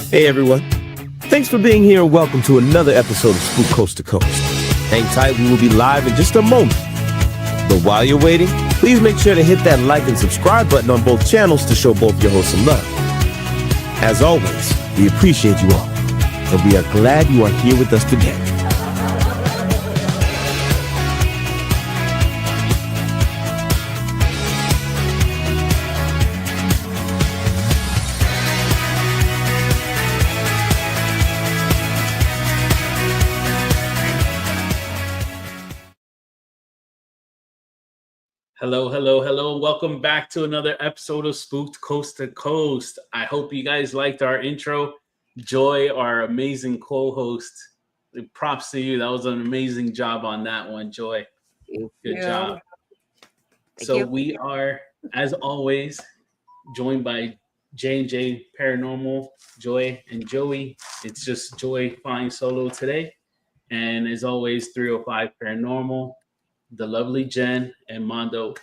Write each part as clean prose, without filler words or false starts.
Hey everyone, thanks for being here and welcome to another episode of Spook Coast to Coast. Hang tight, we will be live in just a moment. But while you're waiting, please make sure to hit that like and subscribe button on both channels to show both your hosts some love. As always, we appreciate you all, and we are glad you are here with us today. Hello. Welcome back to another episode of Spooked Coast to Coast. I hope you guys liked our intro. Joy, our amazing co-host, props to you. That was an amazing job on that one, Joy. Good job. So we are, as always, joined by J&J Paranormal, Joy, and Joey. It's just Joy flying solo today. And as always, 305 Paranormal, the lovely Jen and Mondo.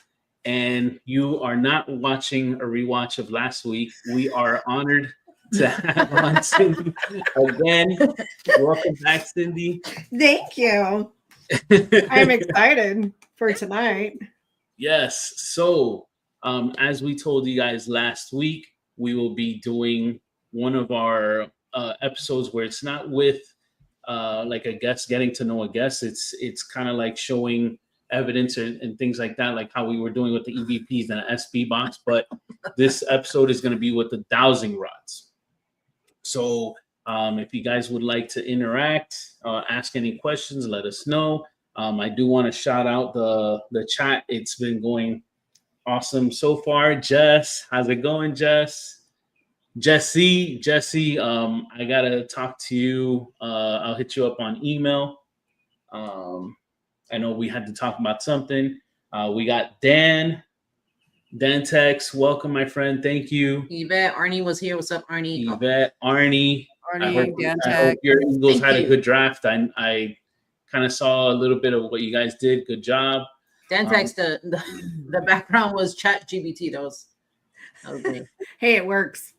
And you are not watching a rewatch of last week. We are honored to have on Cindy again. Welcome back, Cindy. Thank you. I'm excited for tonight. Yes. So, as we told you guys last week, we will be doing one of our episodes where it's not with like a guest, getting to know a guest. It's kind of like showing evidence and things like that, like how we were doing with the EVPs and the SB box. But this episode is going to be with the dowsing rods. So if you guys would like to interact, ask any questions, let us know. I do want to shout out the chat. It's been going awesome so far. Jess, how's it going, Jess? Jesse, I gotta talk to you. I'll hit you up on email. I know we had to talk about something. We got Dan Tex. Welcome, my friend. Thank you. Yvette, Arnie was here. What's up, Arnie? Yvette, Arnie. I hope your Eagles had a good draft. I kind of saw a little bit of what you guys did. Good job. Dan Tex, the background was ChatGPT. That was great. Hey, it works.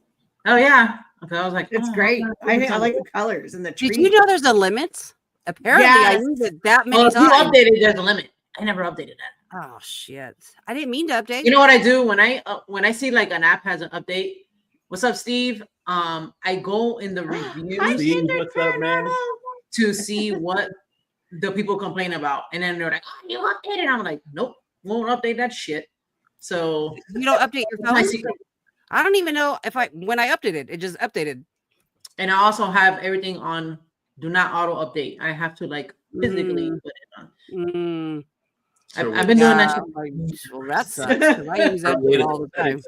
Oh, yeah. Okay, I was like, it's great. I like the colors and the trees. Did you know there's a limit? Apparently, I used it that many times. If you updated, there's a limit. I never updated that. Oh shit! I didn't mean to update. You know what I do when I see like an app has an update? What's up, Steve? I go in the reviews. Steve, what's up, man? To see what the people complain about, and then they're like, "Oh, you updated." I'm like, "Nope, won't update that shit." So you don't update your phone. I don't even know if when I updated it just updated. And I also have everything on do not auto update. I have to like physically put it on. I've been doing that. Well, that's I use that all the time.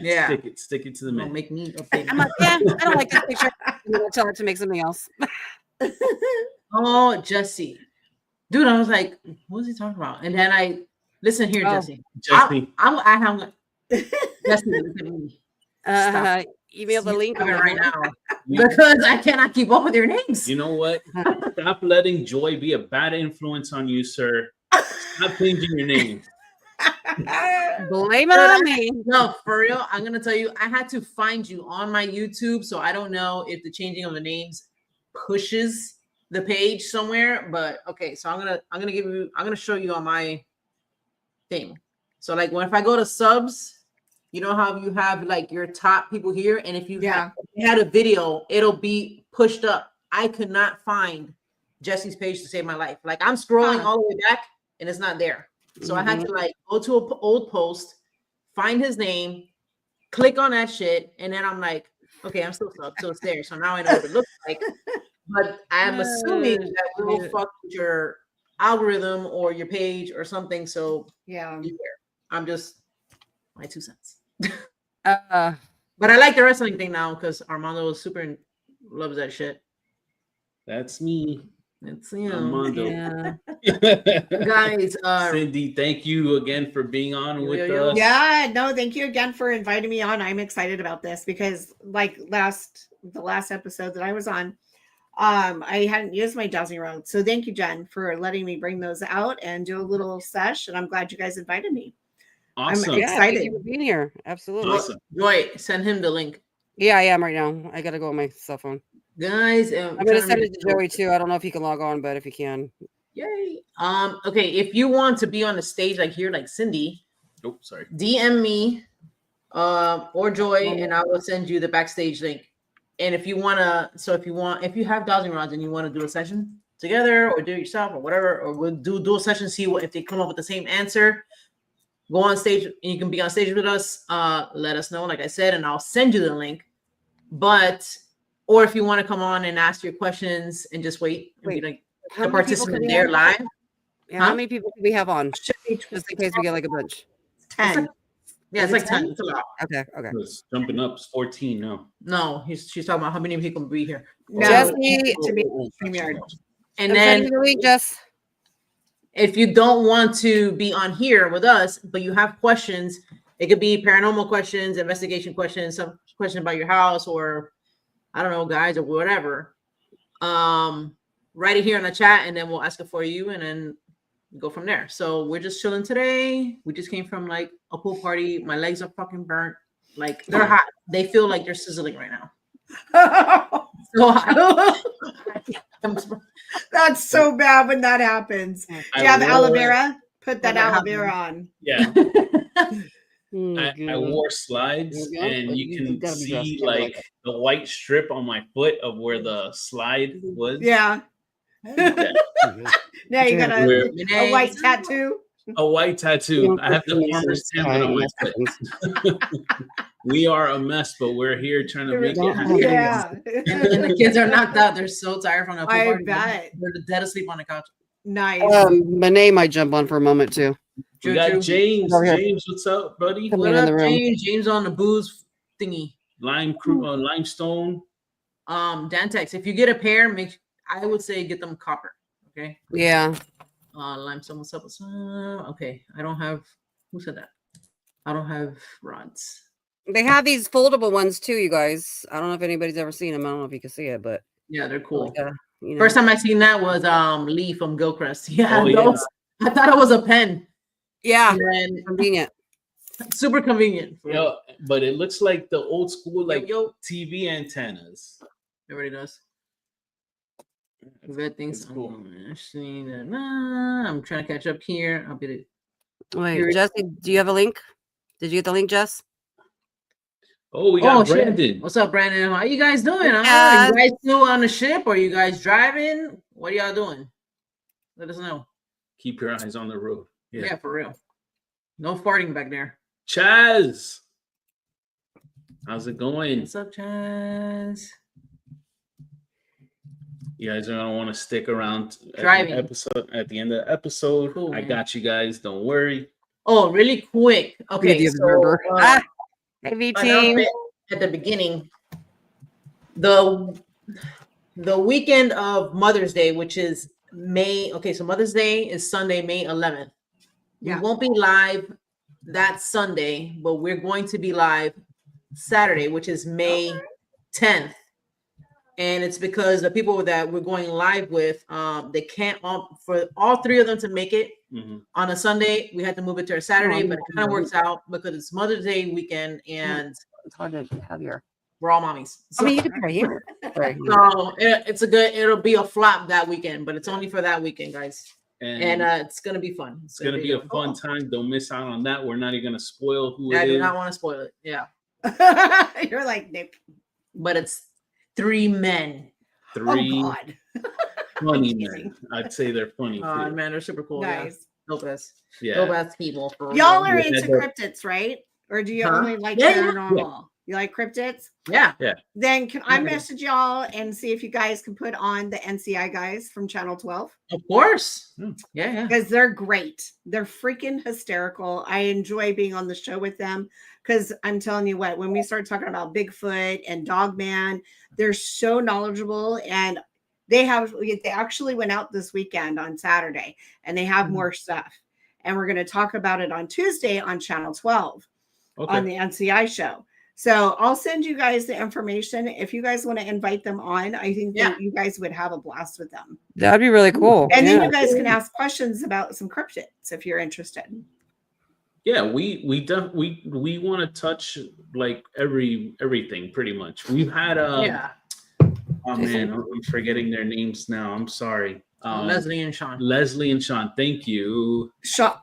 Yeah, stick it to the man. Don't make me update. I'm like, yeah, I don't like this picture. I'm gonna tell it to make something else. Oh, Jesse, dude, I was like, what was he talking about? And then I listen here, Jesse. I'm Jesse. Look at me. Email the link right now because I cannot keep up with your names. You know what? Stop letting Joy be a bad influence on you, sir. Stop changing your name. Blame it on me. No, for real. I'm gonna tell you, I had to find you on my YouTube, so I don't know if the changing of the names pushes the page somewhere. But okay, so I'm gonna show you on my thing. So like if I go to subs. You know how you have like your top people here, and if you had a video, it'll be pushed up. I could not find Jesse's page to save my life. Like I'm scrolling all the way back, and it's not there. So I had to like go to an old post, find his name, click on that shit, and then I'm like, okay, I'm still up, so it's there. So now I know what it looks like. But I'm assuming that will fuck with your algorithm or your page or something. So yeah, I'm just my 2 cents. But I like the wrestling thing now because Armando super loves that shit. That's me. It's Armando. Yeah. Guys, Cindy, thank you again for being on with us. Yeah, no, thank you again for inviting me on. I'm excited about this because like the last episode that I was on, I hadn't used my dowsing rod. So thank you, Jen, for letting me bring those out and do a little sesh. And I'm glad you guys invited me. Awesome. I'm excited. Thank you for being here. Absolutely. Awesome. Joy, send him the link. Yeah, I am right now. I gotta go on my cell phone. Guys, I'm gonna send it to Joey too. I don't know if he can log on, but if he can. Yay. Okay, if you want to be on the stage like here, like Cindy, Oh, sorry. DM me or Joy, and I will send you the backstage link. And if you if you have dowsing rods and you want to do a session together or do it yourself or whatever, or we'll do dual sessions, see what if they come up with the same answer, go on stage and you can be on stage with us. Let us know, like I said, and I'll send you the link. Or if you want to come on and ask your questions and just wait and be like How the many people participant can we there have? live. Yeah, Huh? how many people can we have on? Just in case we get like a bunch. 10. Yeah, it's like 10. It's a lot. Okay. It's jumping up. It's 14 now. No, she's talking about how many people will be here. No, Jesse, to be StreamYard. And I'm then sending you the link, Jess. if you don't want to be on here with us, but you have questions, it could be paranormal questions, investigation questions, some question about your house, or I don't know, guys, or whatever. Write it here in the chat, and then we'll ask it for you, and then go from there. So we're just chilling today. We just came from like a pool party. My legs are fucking burnt. Like they're hot. They feel like they're sizzling right now. So hot. That's so bad when that happens. Do you have aloe vera? Put that aloe vera on. Yeah. Oh, I wore slides, There you go. and But you you can gotta be see dressed. You gotta like the white strip on my foot of where the slide was. Yeah. Now you got a white tattoo. A white tattoo. I have the farmer's sandwich on my foot. We are a mess, but we're here trying to make it happen. Yeah. And the kids are knocked out. They're so tired from the pool I party. bet. They're dead asleep on the couch. Nice. Monet might jump on for a moment too. We got True. James. Over here. James, what's up, buddy? Come What in up, the room. James? James on the booze thingy. Limestone. Dantex. If you get a pair, I would say get them copper. Okay. Yeah. Limestone. What's up? Okay. I don't have. Who said that? I don't have rods. They have these foldable ones too, you guys. I don't know if anybody's ever seen them. I don't know if you can see it, but Yeah, they're cool. like, you know. First time I seen that was Lee from Gilchrist. Yeah, Oh, those. I thought it was a pen. Yeah, And convenient. super convenient. Yo, but it looks like the old school like yo. TV antennas. Everybody does. Good things. It's cool. I'm trying to catch up here. I'll be Wait, Jesse, do you have a link? Did you get the link, Jess? Oh, we got shit. Brandon. What's up, Brandon? How you guys doing? Huh? Yeah. You guys still on the ship? Or you guys driving? What are y'all doing? Let us know. Keep your eyes on the road. Yeah, for real. No farting back there. Chaz, how's it going? What's up, Chaz? You guys are gonna want to stick around Driving. at the end of the episode. Cool, I man. got you guys. Don't worry. Oh, really quick. Okay, The observer. Hey, V team. announcement at the beginning. The weekend of Mother's Day, which is May. Okay, so Mother's Day is Sunday, May 11th. Yeah. We won't be live that Sunday, but we're going to be live Saturday, which is May 10th. And it's because the people that we're going live with, they can't for all three of them to make it on a Sunday. We had to move it to a Saturday, but it kind of works out because it's Mother's Day weekend and It's hard to have your. we're all mommies. I mean, you can be right here. Right. So it'll be a flop that weekend, but it's only for that weekend, guys. And it's gonna be fun. it's gonna be a fun time. Don't miss out on that. We're not even gonna spoil who I it do is. not want to spoil it. Yeah, You're like, Nick. but it's 3 men. Three Oh, God. funny men. I'd say they're funny. Oh too. man, they're super cool. Nice. Yeah. Dope ass. Yeah. Dope ass people. For Y'all real. are Yeah, into they're- cryptids, right? Or do you Huh? only like Yeah, yeah. paranormal? You like cryptids? Yeah. Then can I Okay. message y'all and see if you guys can put on the NCI guys from Channel 12? Of course. Hmm. Yeah. Because they're great. They're freaking hysterical. I enjoy being on the show with them because I'm telling you what, when we start talking about Bigfoot and Dogman, they're so knowledgeable and they actually went out this weekend on Saturday and they have more stuff. And we're going to talk about it on Tuesday on Channel 12 on the NCI show. So I'll send you guys the information. If you guys want to invite them on, I think that you guys would have a blast with them. That'd be really cool. And then Yeah. you guys can ask questions about some cryptids if you're interested. Yeah, we want to touch like everything pretty much. We've had Yeah. oh man, I'm forgetting their names now. I'm sorry. Leslie and Sean. Leslie and Sean. Thank you.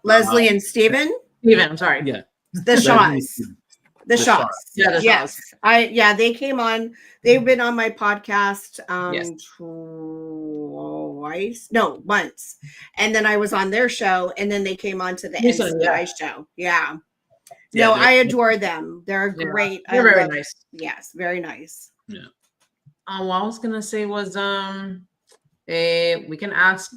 Leslie and Steven? Steven, I'm sorry. Yeah. The Shaws. The Shaws. Yeah, the Yes. Shaws. They came on. They've been on my podcast Yes. once. And then I was on their show, and then they came on to the Recently, NCI show. Yeah. Yeah, No, I adore them. They're Yeah. great. They're very nice. Yes, very nice. Yeah. What I was gonna say was we can ask.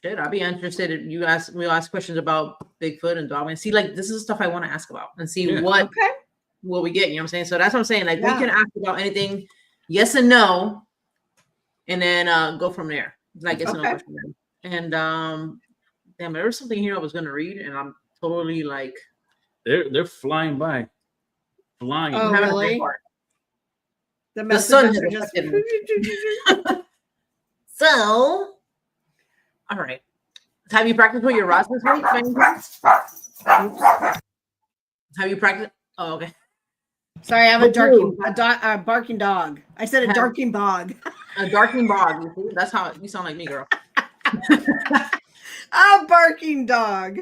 I'd be interested if we'll ask questions about Bigfoot and Dogman. See, like this is stuff I want to ask about and see what we get. You know what I'm saying? So that's what I'm saying. Like we can ask about anything, yes and no, and then go from there. Like yes and no question. And damn, there was something here I was gonna read, and I'm totally like they're flying by. Flying. Oh, really? The sun has just So, all right. Have you practiced with your rods this week? Have you practiced? Oh, okay. Sorry, I have a barking dog. I said a darking bog. A darking bog. You see? That's how you sound like me, girl. A barking dog.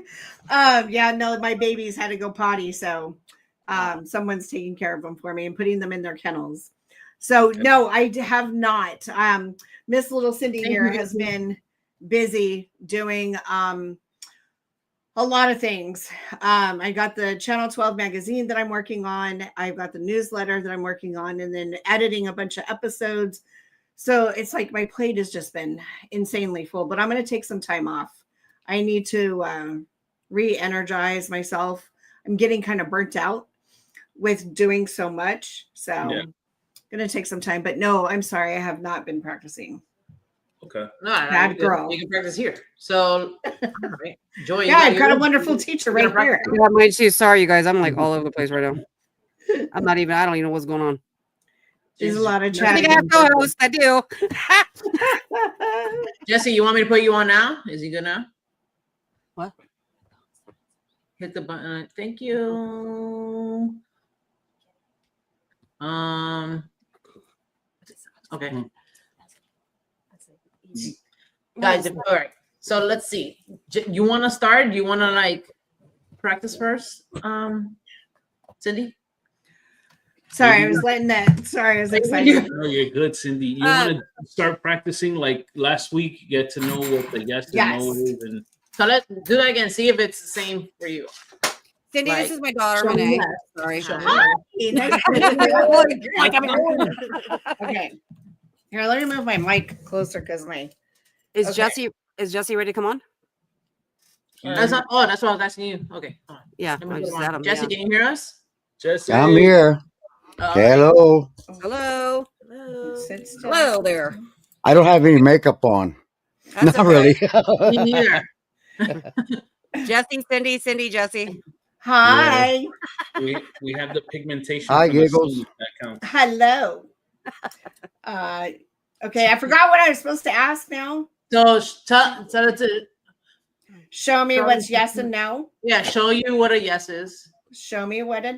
Yeah, no, my babies had to go potty, so someone's taking care of them for me and putting them in their kennels. So no, I have not. Miss Little Cindy here has been busy doing a lot of things. I got the Channel 12 magazine that I'm working on. I've got the newsletter that I'm working on, and then editing a bunch of episodes. So it's like my plate has just been insanely full, but I'm going to take some time off. I need to re-energize myself. I'm getting kind of burnt out with doing so much. So I'm going to take some time, but no, I'm sorry. I have not been practicing. Okay. No, bad girl. You can practice here. So, all right. Joy, yeah, I've got a wonderful teacher right here. Yeah, mine too. Sorry, you guys. I'm like all over the place right now. I don't even know what's going on. There's a lot of I chatting. think I have co-host. I do. Jesse, you want me to put you on now? Is he good now? What? Hit the button. Thank you. Okay. Guys, all right. So let's see. You want to start? Do you want to like practice first, Cindy? Sorry, I was letting that. Sorry, I was excited. No, you're good, Cindy. You want to start practicing like last week? Get to know what the yes and no is, and so let's do that again. See if it's the same for you. Cindy, Like, this is my daughter, Renee. Sorry. Okay. Here, let me move my mic closer because my Is Jesse ready to come on? That's not. Oh, that's what I was asking you. Okay. Hold on. Yeah. Let me I put just him had on. him, Jesse, yeah. can you hear us? Jesse, I'm here. Hello. Hello. sit still. Hello there. I don't have any makeup on. That's Not okay. really. Me neither. Jesse, Cindy, Jesse. Hi. we have the pigmentation. Hi, from the Giggles. sleeve that counts. Hello. Okay, I forgot what I was supposed to ask now. So tell it to. Show me what's yes and no. Yeah, show you what a yes is. Show me what a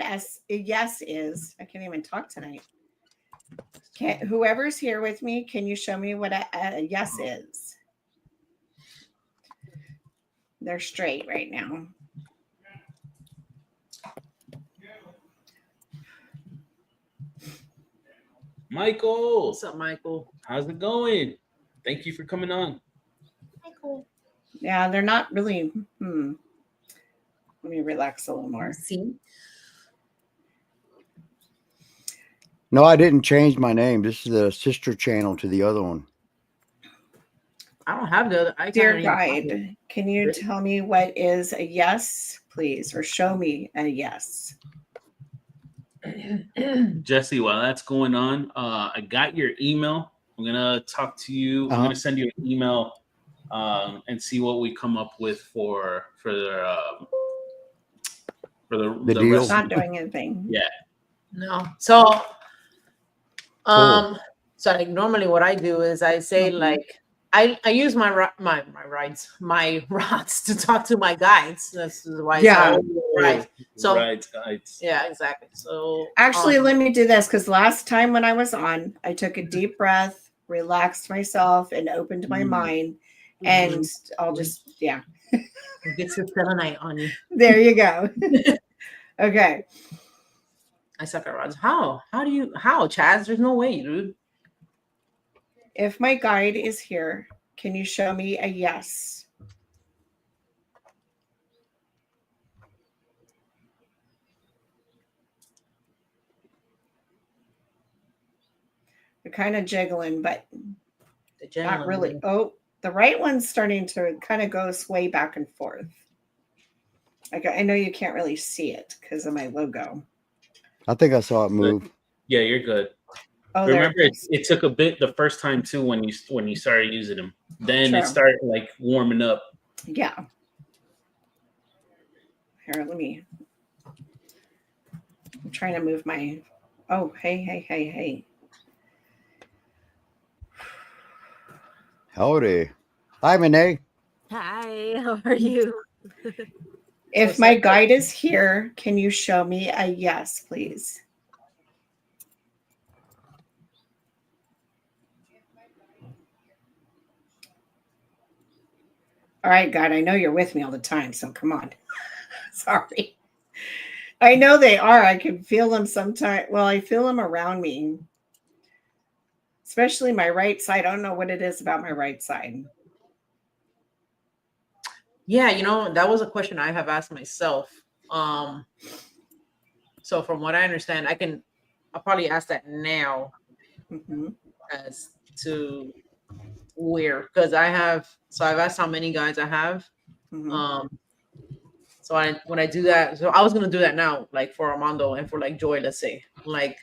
yes is. I can't even talk tonight. Whoever's here with me, can you show me what a yes is? They're straight right now. Michael, What's up, Michael? how's it going? Thank you for coming on. Michael. Yeah, they're not really. Let me relax a little more. See. No, I didn't change my name. This is the sister channel to the other one. I don't have the other. Dear guide, can you tell me what is a yes, please, or show me a yes? Jesse, while that's going on, I got your email. I'm gonna talk to you. I'm gonna send you an email and see what we come up with for the deal. rest. Not doing anything. Yeah. No. So, so like normally what I do is I say like I use my rods to talk to my guides. That's why. Yeah. Right. So right. yeah, exactly. So Actually, let me do this because last time when I was on, I took a deep breath, relaxed myself, and opened my mind. And I'll just, yeah. get some selenite on you. There you go. Okay. I suck at rods. How Chaz? There's no way, dude. If my guide is here, can you show me a yes? They're kind of jiggling, but not really. Oh, the right one's starting to kind of go sway back and forth. I know you can't really see it because of my logo. I think I saw it move. Yeah, you're good. Oh, remember it took a bit the first time too when you started using them. Then it started like warming up. Yeah. Here, I'm trying to move my. Oh, hey. Howdy. Hi, Renee. Hi, how are you? If my guide is here, can you show me a yes, please? All right, God, I know you're with me all the time, so come on. Sorry. I know they are. I can feel them sometimes. Well, I feel them around me, especially my right side. I don't know what it is about my right side. Yeah, that was a question I have asked myself. So from what I understand, I'll probably ask that now as to where, because I've asked how many guides I have. So when I do that, so I was gonna do that now, like for Armando and for like Joy, let's say, like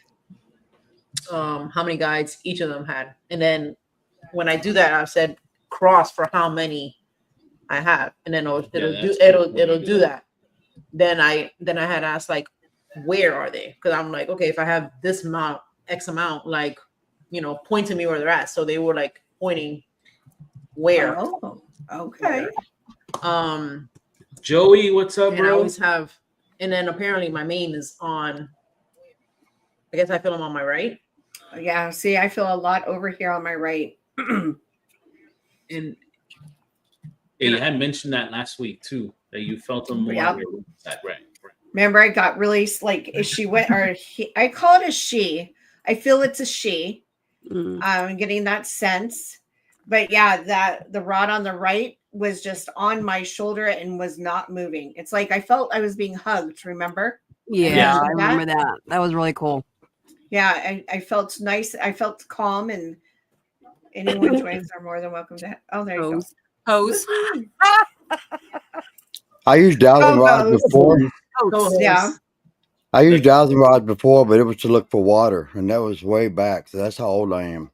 how many guides each of them had, and then when I do that, I've said cross for how many I have, and then it'll do that. Then I had asked like, where are they? Because I'm like, okay, if I have this amount, X amount, like, point to me where they're at. So they were like pointing where. Oh, okay. Joey, what's up, bro? I always have, and then apparently my main is on. I guess I feel them on my right. Yeah. See, I feel a lot over here on my right. And you had mentioned that last week too, that you felt them more. Yep. Right. Remember, I got really like, is she went or I call it a she. I feel it's a she. I'm getting that sense. But yeah, that the rod on the right was just on my shoulder and was not moving. It's like I felt I was being hugged, remember? Yeah, I remember that. That was really cool. Yeah, I felt nice. I felt calm, and anyone joins are more than welcome to. Oh, there you go. Hose. I used dowsing rods before. Yeah. I used dowsing rods before, but it was to look for water, and that was way back. So that's how old I am.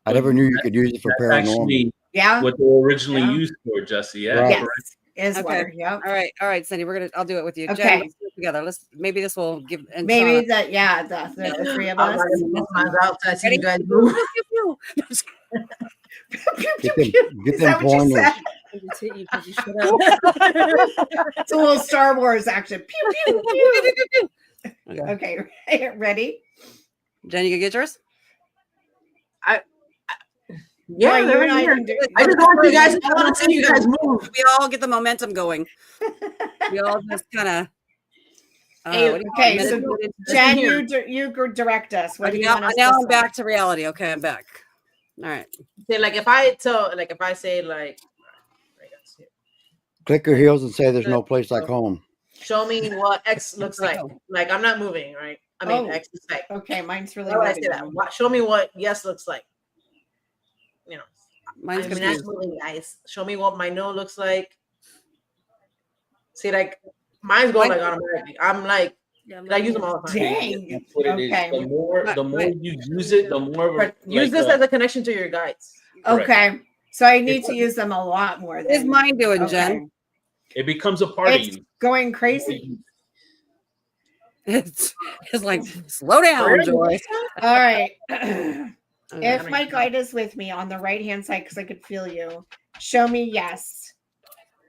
I never knew you could use it for paranormal. Yeah. What they were originally used for, Jesse. Yeah. Right. Yes. Is Okay. water. Yeah. All right, Cindy. I'll do it with you. Okay. Jen, let's do it together. Maybe this will give. And Maybe Shauna. the three of us. You guys move. Get them pointers. It's a little Star Wars action. Pew, pew, pew. Okay. Ready? Jen, you can get yours? Yeah, you and I can do it. I just want you guys. I want to see you guys move. We all get the momentum going. We all just kind of. Okay, so Jen, you direct us. What do you want us now to I'm say? back to reality. Okay, I'm back. All right. Say if I say Click your heels and say there's no place like home. show me what X looks like. Like I'm not moving, right? I mean X is like. Okay, mine's really. I say that. Show me what yes looks like. Mine's that's moving, guys. Show me what my no looks like. See, like mine's going like automatically. I'm like, I use them all the time. Dang. What it is. The more you use it, the more. Use this as a connection to your guides. Okay, so I need to use them a lot more. What is mine doing, Jen? It becomes a part of you. Going crazy. It's like slow down, Joy. All right. If my guide is with me on the right-hand side, because I could feel you, show me yes.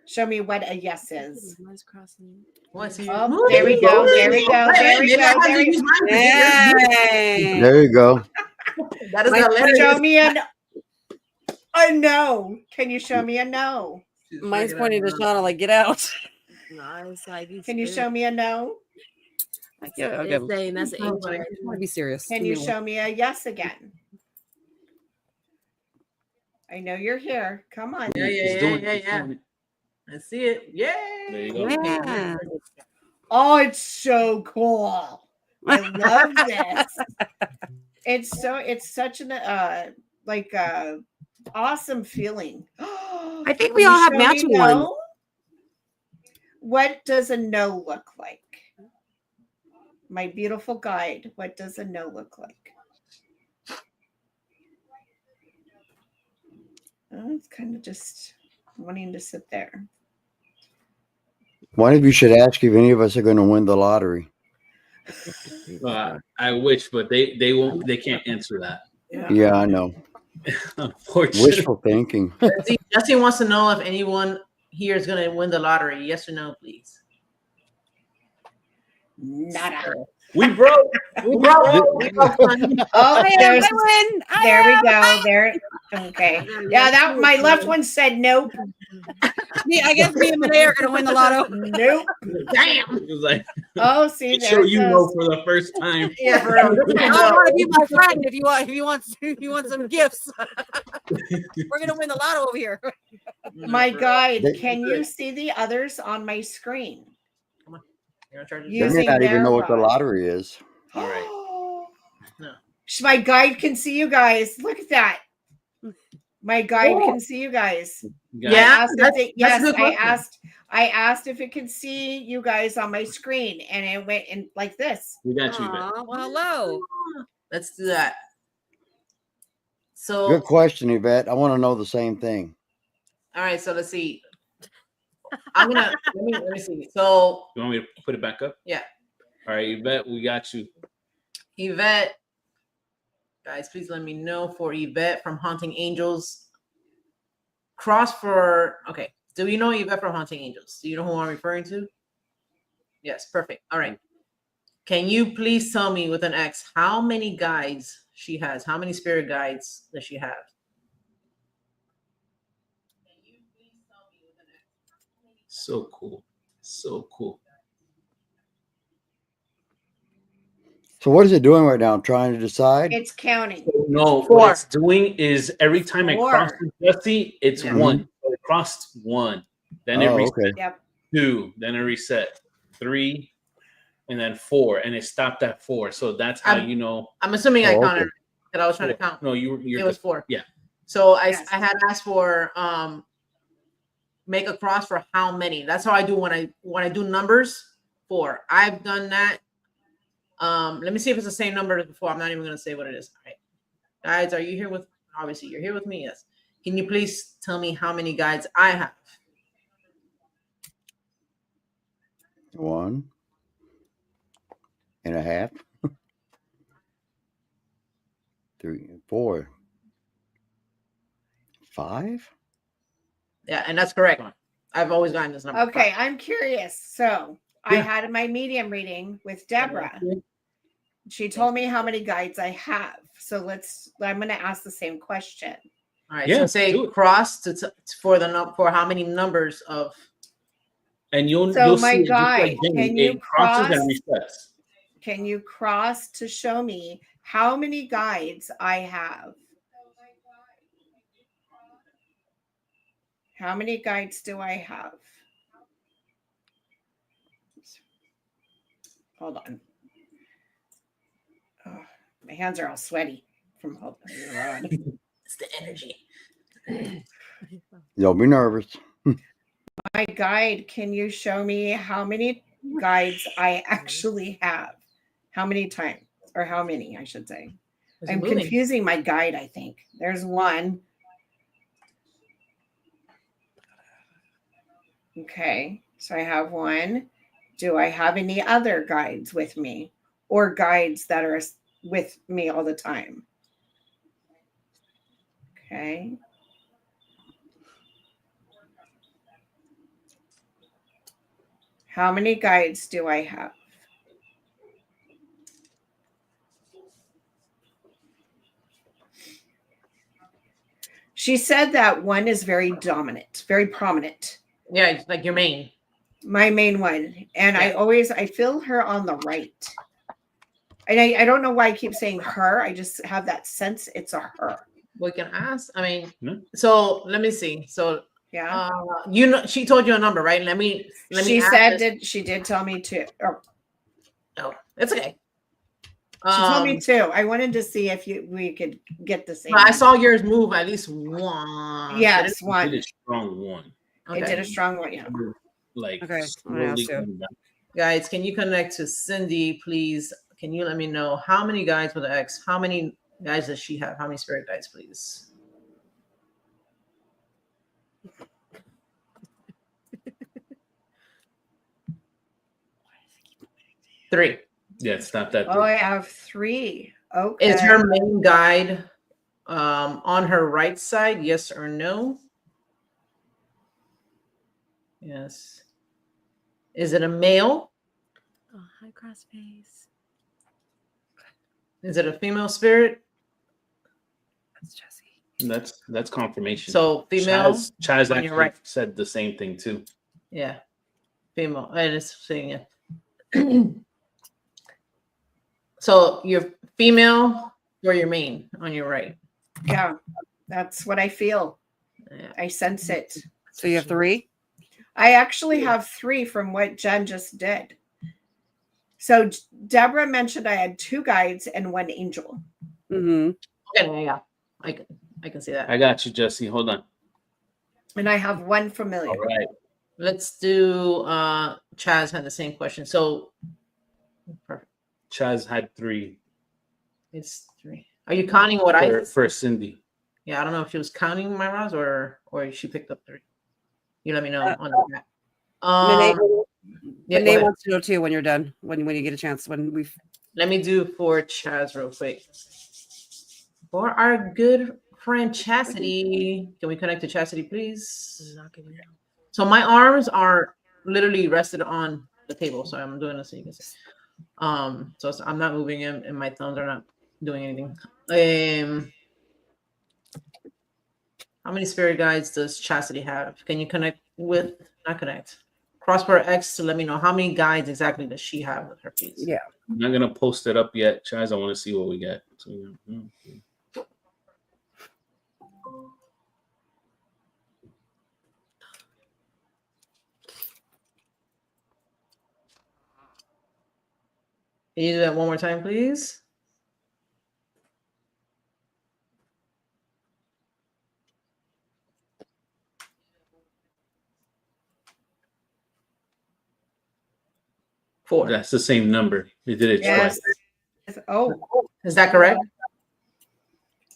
Show me what a yes is. Mine's crossing. Oh, there we go. There we go. There we go. There we go. Yay. There you go. That is hilarious. Show me a no. Can you show me a no? Mine's pointing to Shauna, like, get out. Nice. Like, Can you show me a no? Yeah, okay. It's saying that's an angel. I want to be serious. Can you show me a yes again? I know you're here. Come on. Yeah. I see it. Yay! There you go. Yeah. Oh, it's so cool. I love this. It's such an awesome feeling. I think we all have matching ones. What does a no look like? My beautiful guide. What does a no look like? Oh, it's kind of just wanting to sit there. One of you should ask if any of us are going to win the lottery. I wish, but they won't. They can't answer that. Yeah, I know. Unfortunately. Wishful thinking. Jesse wants to know if anyone here is going to win the lottery. Yes or no, please. Nada. We broke. Oh, I win. There we go. There. Okay. Yeah, that my left one said nope. I guess me and Renee are gonna win the lotto. Nope. Damn. It was like, Oh, see, there show it you goes. know for the first time. Yeah, for real. I want to be my friend if you want some gifts. We're gonna win the lotto over here. My guide, can you see the others on my screen? They may Using not even their know what the rod. lottery is. All right. No. My guide can see you guys. Look at that. My guide can see you guys. Yeah, I asked if it could see you guys on my screen, and it went in like this. We got you. Aw, well, hello. Let's do that. So, Good question, Yvette. I want to know the same thing. all right. So let's see. I'm gonna let me see. So You want me to put it back up? yeah, All right, Yvette, we got you. Yvette. Guys, please let me know for Yvette from Haunting Angels. Cross for okay. Do you know Yvette from Haunting Angels? Do you know who I'm referring to? Yes, perfect. All right. Can you please tell me with an X how many guides she has? How many spirit guides does she have? So cool. So cool. So what is it doing right now? Trying to decide? It's counting. No, Four. what it's doing is every time it Four. crosses Jesse, it's Yeah. one. So it crossed one. Then it Oh, reset. okay. Yep. 2. Then it reset 3, and then 4, and it stopped at 4. So that's how you know. I'm assuming I Oh, counted okay. that I was trying to count. No, you're It was 4. Yeah. So Yes. I had asked for make a cross for how many. That's how I do when I do numbers. 4. I've done that. Let me see if it's the same number as before. I'm not even gonna say what it is. All right. Guides, are you here with obviously you're here with me? Yes. Can you please tell me how many guides I have? 1.5. 3, 4, 5. Yeah, and that's correct. I've always gotten this number. Okay, I'm curious. So I Yeah. had my medium reading with Deborah. She told me how many guides I have. So I'm going to ask the same question. All right. Yeah, So say do it. cross for how many numbers of And you'll So see my it just guide, Jenny. can you It crosses and cross? resets. Can you cross to show me how many guides I have? How many guides do I have? Hold on. Oh, my hands are all sweaty from holding the rod. it's the energy. Don't be nervous. My guide, can you show me how many guides I actually have? How many times? Or how many, I should say. Is it I'm moving? confusing my guide, I think. There's one. Okay, so I have one. Do I have any other guides with me or guides that are with me all the time? Okay. How many guides do I have? She said that one is very dominant, very prominent. Yeah, it's like your main. My main one. And Yeah. I feel her on the right. And I don't know why I keep saying her. I just have that sense it's a her. We can ask. I mean, No. so let me see. So Yeah. you know, she told you a number, right? Let me She ask said this. she did tell me to. Oh, No, it's okay. she told me to. I wanted to see if we could get the same. I saw yours move at least one. Yes, It one. did a strong one. It did a strong one. Yeah. Like Okay, slowly I'm gonna ask going back. Guys, can you connect to Cindy, please? Can you let me know how many guides with an X? How many guides does she have? How many spirit guides, please? Three. Yeah, it's not that. Oh, I have 3. Okay. Is her main guide on her right side? Yes or no? Yes. Is it a male? Oh, hi, Crossface. Is it a female spirit? That's Jesse. That's confirmation. So female. Chaz on actually your right. said the same thing too. Yeah, female. And it's saying it. So you're female or your main on your right. Yeah, that's what I feel. Yeah. I sense it. So you have 3? I actually have 3 from what Jen just did. So Deborah mentioned I had 2 guides and 1 angel. Mm-hmm. Yeah. I can see that. I got you, Jesse. Hold on. And I have 1 familiar. All right. Let's do Chaz had the same question. So perfect. Chaz had 3 It's 3. Are you counting what I for Cindy. Yeah, I don't know if she was counting my rounds or she picked up 3. You let me know on the chat. Renee wants to know too when you're done, when you get a chance. Let me do for Chaz real quick. For our good friend Chastity, can we connect to Chastity, please? So my arms are literally rested on the table, so I'm doing this so you can see. So I'm not moving them, and my thumbs are not doing anything. How many spirit guides does Chastity have? Can you connect with? Not connect. Crossbar X to let me know how many guides exactly does she have with her, please. Yeah. I'm not gonna post it up yet, Chaz. I want to see what we get. So, Can you do that one more time, please? Four. That's the same number. We did it Yes. twice. Oh, Is that correct?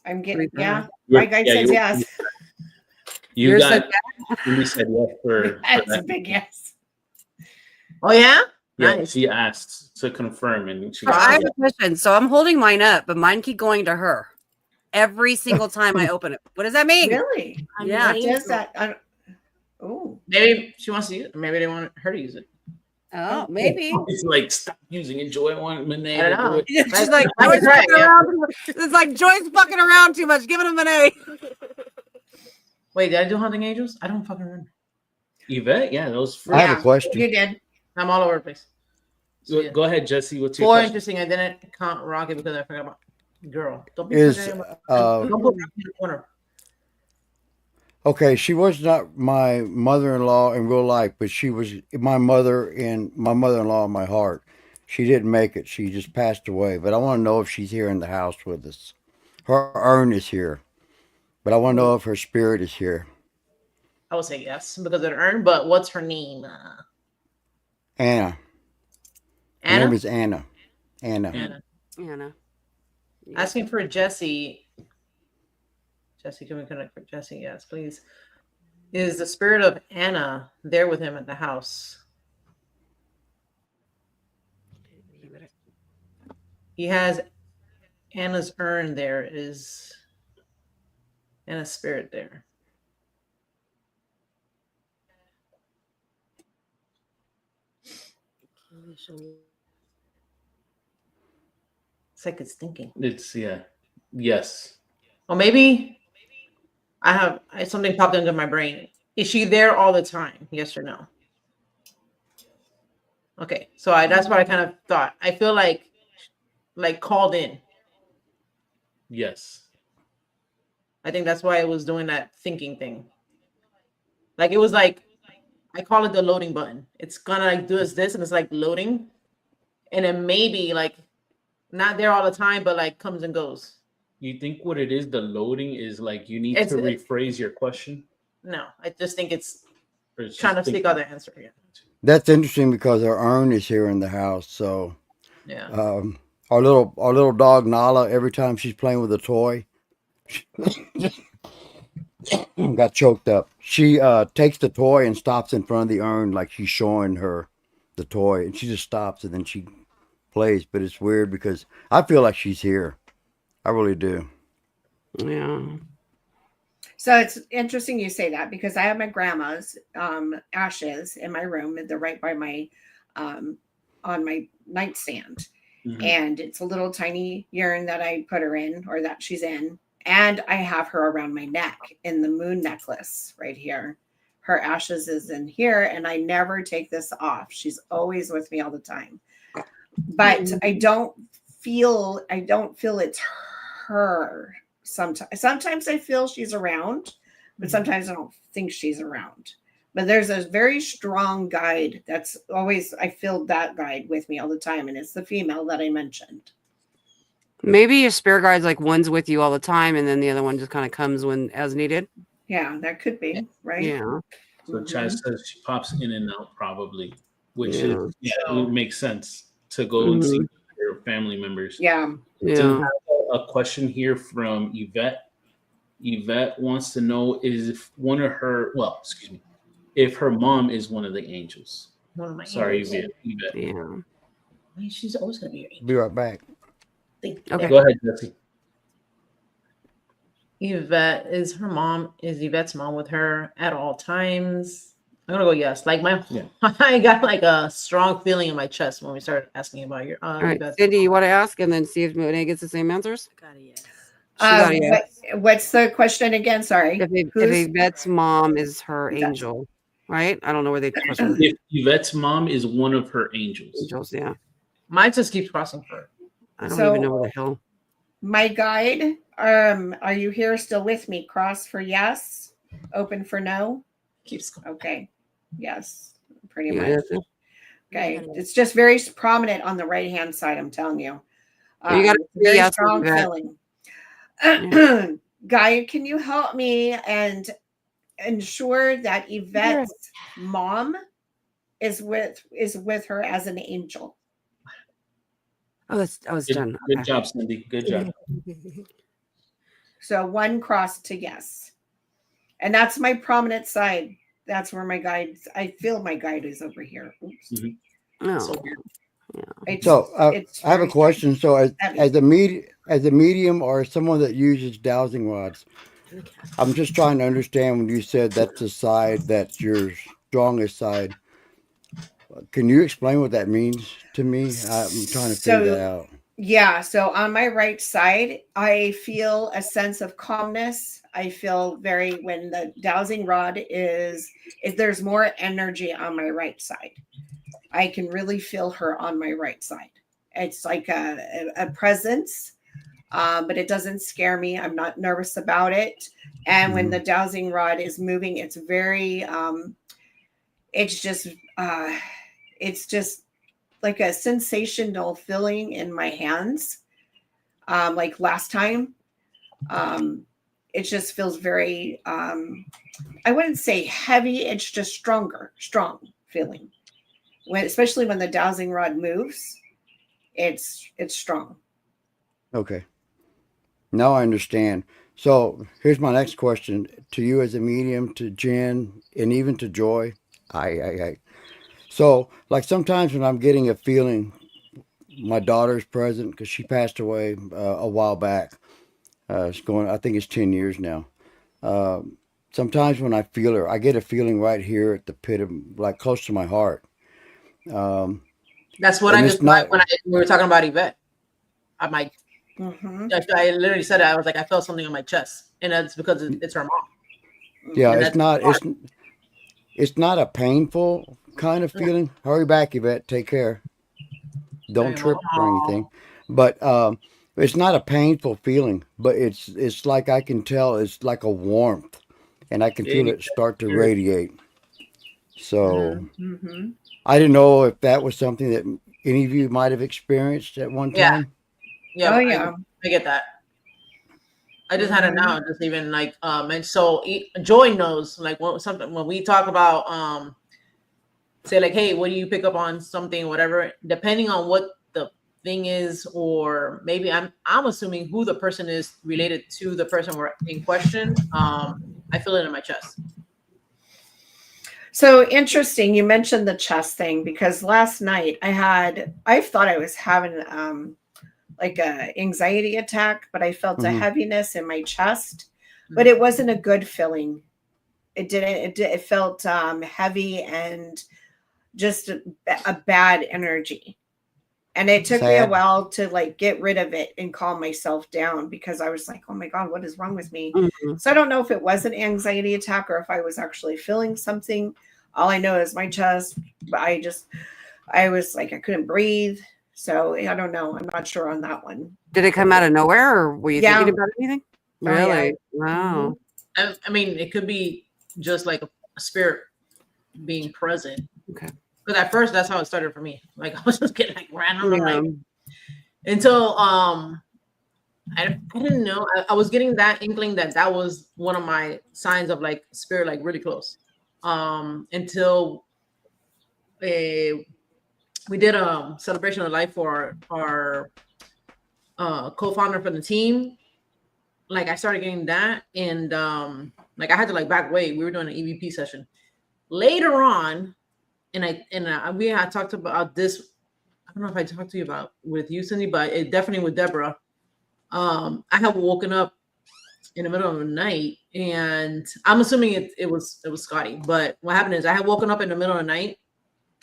I'm getting, 3 yeah. You're- My guide yeah, says you- yes. You Yours got. said Cindy said yes for That's a that. big yes. Oh yeah. Yeah, Nice. she asked to confirm, and she. So I have a question. So I'm holding mine up, but mine keep going to her every single time I open it. What does that mean? Really? Yeah. What does that? Oh, Maybe she wants to use it. Maybe they want her to use it. Oh, maybe. It's like stop using it. Joy want Monet I to don't do know. it. She's like, I Joy's can try it, fucking yeah. around too much. It's like Joy's fucking around too much. Give it a minute. Wait, did I do Hunting Angels? I don't fucking remember. Yvette, yeah, those. I First. have a question. you did. I'm all over the place. So, go ahead, Jesse. What's your 4 question? interesting. I didn't count Rocket because I forgot about girl. Don't be Is forgetting about. Don't put Rocket in the corner. okay, she was not my mother-in-law in real life, but she was my mother and my mother-in-law in my heart. She didn't make it. She just passed away. But I want to know if she's here in the house with us. Her urn is here, but I want to know if her spirit is here. I would say yes because of the urn. But what's her name? Anna. Her Anna. name is Anna. Anna. Anna. Anna. Asking for Jesse. Jesse, can we connect for Jesse? Yes, please. Is the spirit of Anna there with him at the house? He has Anna's urn there. Is and a spirit there. It's like it's thinking. It's yes. Or maybe something popped into my brain. Is she there all the time? Yes or no? Okay, so that's what I kind of thought. I feel like called in. Yes. I think that's why it was doing that thinking thing. Like it was like, I call it the loading button. It's gonna like do this and it's like loading, and then maybe like not there all the time, but like comes and goes. You think what it is? The loading is like you need It's- to rephrase your question. No, I just think it's Or it's trying to just seek out the answer. Yeah. That's interesting because our urn is here in the house. So Yeah. our little dog Nala, every time she's playing with a toy, got choked up. She takes the toy and stops in front of the urn like she's showing her the toy, and she just stops and then she plays. But it's weird because I feel like she's here. I really do. Yeah. So it's interesting you say that because I have my grandma's ashes in my room. They're right by my on my nightstand. Mhm. And it's a little tiny urn that I put her in, or that she's in. And I have her around my neck in the moon necklace right here. Her ashes is in here, and I never take this off. She's always with me all the time. But I don't feel it's her. Sometimes I feel she's around, but sometimes I don't think she's around. But there's a very strong guide that's always, I feel that guide with me all the time, and it's the female that I mentioned. Maybe your spirit guide's like one's with you all the time, and then the other one just kind of comes when as needed. Yeah, that could be, right? Yeah. So Chaz says she pops in and out probably, which Yeah. is it would make sense to go and see your family members. Yeah. We Yeah. have a question here from Yvette. Yvette wants to know if if her mom is one of the angels. One of my Sorry, angels. Yvette. Yeah. I mean, she's always gonna be your angel. Be right back. Okay. Go ahead, Jesse. Is Yvette's mom with her at all times? I'm gonna go yes. Like I got like a strong feeling in my chest when we started asking about your All right, Yvette's Cindy, you want to ask and then see if Monet gets the same answers? Got a yes. She got a yes. What's the question again? Sorry. If Yvette's mom is her angel, right? I don't know where they question If Yvette's mom is one of her angels. angels. Yeah, Mine just keeps crossing for it. I don't even know where the hell. My guide, are you here still with me? Cross for yes, open for no. Keeps going. Okay. Yes, pretty Yeah, much. that's it. Okay. It's just very prominent on the right hand side, I'm telling you. You gotta it's a very yes strong with that. feeling. Guy, can you help me and ensure that Yvette's mom is with her as an angel? Oh, I was done. Good job, Cindy. Good job. So one cross to yes. And that's my prominent side. That's where my guide, I feel my guide is over here. Oops. Oh, So I have a question. So as a medium or someone that uses dowsing rods, I'm just trying to understand when you said that's the side that's your strongest side. Can you explain what that means to me? I'm trying to figure that out. Yeah. So on my right side, I feel a sense of calmness. I feel when the dowsing rod if there's more energy on my right side, I can really feel her on my right side. It's like a presence, but it doesn't scare me. I'm not nervous about it. And when the dowsing rod is moving, it's very, it's just like a sensational feeling in my hands. Like last time, it just feels very, I wouldn't say heavy. It's just strong feeling. Especially when the dowsing rod moves, it's strong. Okay. Now I understand. So here's my next question to you as a medium, to Jen, and even to Joy. So like sometimes when I'm getting a feeling, my daughter's present because she passed away a while back. I think it's 10 years now. Sometimes when I feel her, I get a feeling right here at the pit of, like, close to my heart. That's what And I it's just not, when we were talking about Yvette. I'm like, Mhm. I literally said it. I was like, I felt something on my chest, and that's because it's her mom. yeah, And it's that's not, hard. it's not a painful kind of feeling. Hurry back, Yvette. Take care. Don't Like, trip or oh, anything. But it's not a painful feeling, but it's like I can tell it's like a warmth, and I can feel Hey, it start to spirit. radiate. So Mhm. I didn't know if that was something that any of you might have experienced at one yeah, time. yeah, Oh yeah. I get that. I just had it Mhm. now, just even like and so Joy knows like when we talk about say like, hey, what do you pick up on something, whatever, depending on what the thing is, or maybe I'm assuming who the person is related to the person we're in question. I feel it in my chest. So interesting. You mentioned the chest thing because last night I thought I was having like a anxiety attack, but I felt a Hmm. heaviness in my chest, but Mhm. it wasn't a good feeling. It didn't. It felt heavy and just a bad energy. And it took me a Sad. while to like get rid of it and calm myself down because I was like, oh my God, what is wrong with me? Mhm. So I don't know if it was an anxiety attack or if I was actually feeling something. All I know is my chest, but I was like, I couldn't breathe. So I don't know. I'm not sure on that one. Did it come out of nowhere, or were you thinking Yeah. about anything? Oh, yeah. Really? Wow. Mhm. I mean, it could be just like a spirit being present. Okay. But at first, that's how it started for me. Like I was just getting like random. I'm Yeah. like until I didn't know. I was getting that inkling that was one of my signs of like spirit, like really close. Until we did a celebration of life for our co-founder for the team. Like I started getting that, and like I had to like back away. We were doing an EVP session later on, and we had talked about this. I don't know if I talked to you about with you, Cindy, but it definitely with Deborah. I had woken up in the middle of the night, and I'm assuming it was Scotty. But what happened is I had woken up in the middle of the night,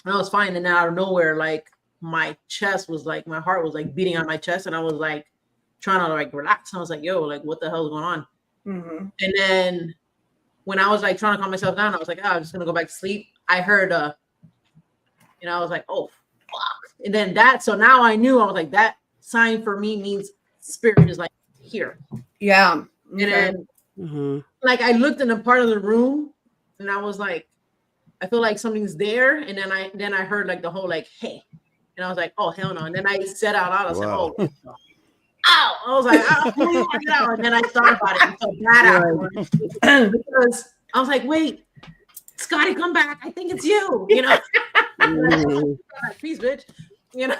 and I was fine. And then out of nowhere, like my chest was like my heart was like beating on my chest, and I was like trying to like relax. And I was like, "Yo, like what the hell is going on?" Mhm. And then when I was like trying to calm myself down, I was like, "Oh, I'm just gonna go back to sleep." I heard and I was like, "Oh fuck!" And then so now I knew. I was like, that sign for me means spirit is like here. Yeah. And Okay. then Mm-hmm. like I looked in a part of the room, and I was like, I feel like something's there. And then I heard like the whole like, hey, and I was like, oh hell no. And then I said out loud, I said, Wow. oh, ow. I was like, ow, who you are now? And then I thought about it and felt bad afterwards because I was like, wait, Scotty, come back. I think it's you. You know, like, please, bitch. You know,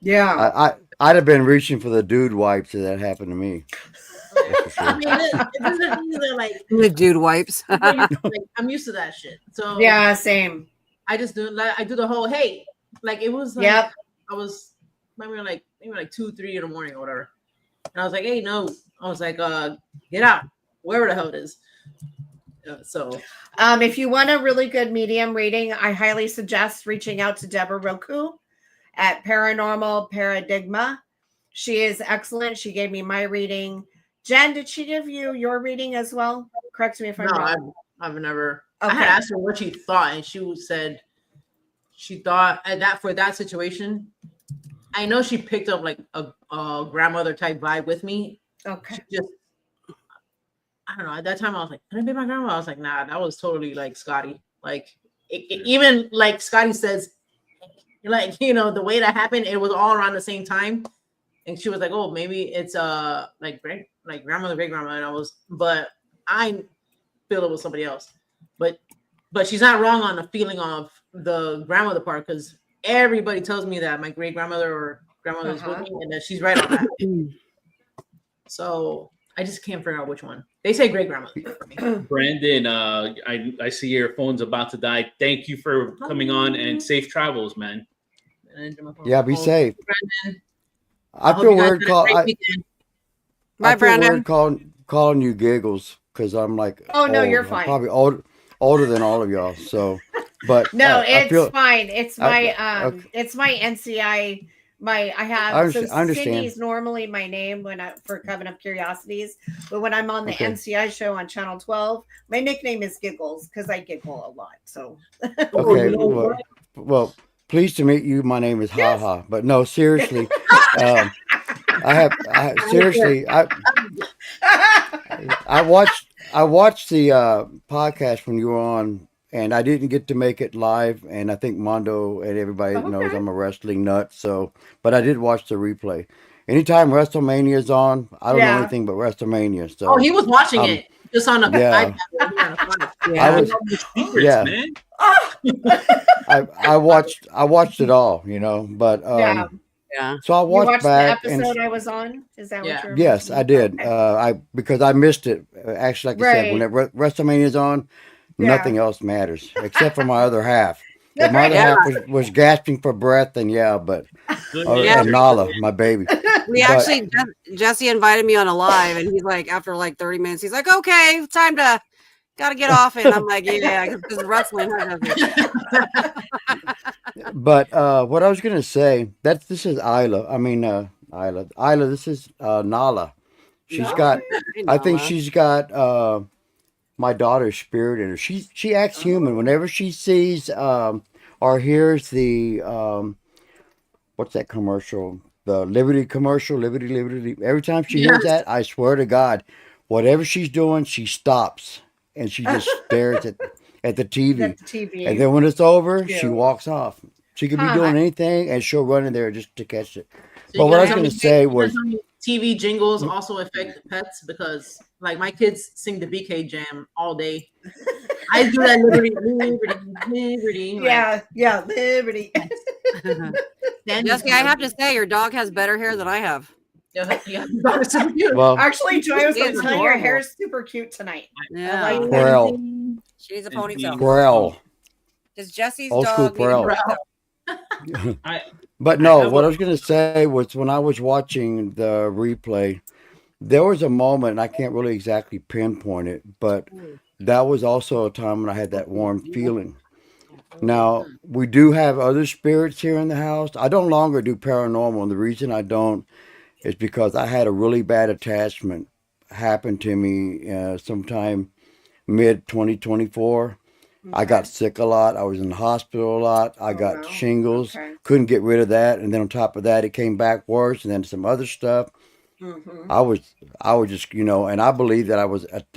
Yeah. I'd have been reaching for the dude wipes if that happened to me. That's for I sure. mean, it doesn't mean that like The dude wipes. I'm used to that shit. So Yeah. Same. I just do like I do the whole hey, like it was like Yep. I was maybe like 2, 3 in the morning or whatever. And I was like, hey, no. I was like, get out, wherever the hell it is. So If you want a really good medium reading, I highly suggest reaching out to Deborah Roku at Paranormal Paradigma. She is excellent. She gave me my reading. Jen, did she give you your reading as well? Correct me if I'm no, wrong. I've never I had Okay. asked her what she thought, and she said she thought that for that situation, I know she picked up like a grandmother type vibe with me. Okay. She just I don't know. At that time, I was like, "Can I be my grandma?" I was like, "Nah, that was totally like Scotty." Like, even like Scotty says, like the way that happened, it was all around the same time. And she was like, "Oh, maybe it's like grandmother, great grandma." And but I feel it was somebody else. But she's not wrong on the feeling of the grandmother part because everybody tells me that my great grandmother or grandmother is with me, and that she's right on that. So I just can't figure out which one. They say great grandmother for me. Brandon, I see your phone's about to die. Thank you for coming on and safe travels, man. Yeah, be safe. Brandon, I hope feel you guys weird had a great weekend. Bye, I feel Brandon. weird calling you Giggles. because I'm like Oh no, you're old. I'm fine. probably older than all of y'all. So, but No, I it's feel fine. It's I my okay, it's my NCI. I I have so understand. I understand. Cindy's normally my name when I for Coven of Curiosities, but when I'm on the Okay, NCI show on Channel 12, my nickname is Giggles because I giggle a lot. So Oh, okay. you know what? Well, pleased to meet you. My name is Ha yes. Ha. But no, seriously, um, I seriously, I watched the podcast when you were on, and I didn't get to make it live. And I think Mondo and everybody knows Okay. I'm a wrestling nut. So, but I did watch the replay. Anytime WrestleMania is on, I don't know Yeah. anything but WrestleMania. Oh, So, he was watching um, it just on the yeah, iPad right here on the phone. I Yeah. Giving was, all the secrets, yeah, man. Ah! I watched it all, but Yeah. Yeah. so I You watched watched the back and episode I was on? Is that what Yeah. you're yes, I mentioning? did. Okay. I because I missed it. Actually, like I said, when Right. WrestleMania is on, Yeah. nothing else matters except for my other half. If my other Right. Yeah. half was gasping for breath, then yeah, but Good Yeah. and answer. Nala, my baby. We But actually Jesse invited me on a live, and he's like, after like 30 minutes, he's like, "Okay, time to gotta get off it." And I'm like, "Yeah, because wrestling." Huh, Jesse?" what I was gonna say this is Isla. I mean Isla. This is Nala. She's No. got. Hey, I think Nala. she's got my daughter's spirit in her. She acts human Oh. whenever she sees or hears the what's that commercial? The Liberty commercial, Liberty, Liberty. Every time she hears Yes. that, I swear to God, whatever she's doing, she stops and she just stares at the TV. That's And TV. then when it's over, she Cute. walks off. She could be Huh. doing anything and she'll run in there just to catch it. So But you what I gotta was Yeah. tell going me, to say you gotta was, tell me TV jingles also affect pets because like my kids sing the BK Jam all day. I do that liberty, liberty, liberty. Like Yeah. Yeah. Liberty. Danny's Jesse, I have to say, your dog has better hair than I have. yeah, yeah, that's so cute. well, Actually, Joy, I was She going is to tell you, your hair adorable. is super cute tonight. I Yeah. like that. Quirrell, She needs a Is ponytail. being Quirrell, Does Jesse's old school dog need a Quirrell. ponytail? I But I no, have what a I was going to say was when I was watching the replay, there was a moment, I can't really exactly pinpoint it, but that was also a time when I had that warm feeling. Now, we do have other spirits here in the house. I don't longer do paranormal, and the reason I don't is because I had a really bad attachment happen to me sometime mid 2024. I Okay. got sick a lot. I was in the hospital a lot. I Oh, got no. shingles. Okay. Couldn't get rid of that, and then on top of that, it came back worse, and then some other stuff. Mm-hmm. I was, I was just, and I believe that I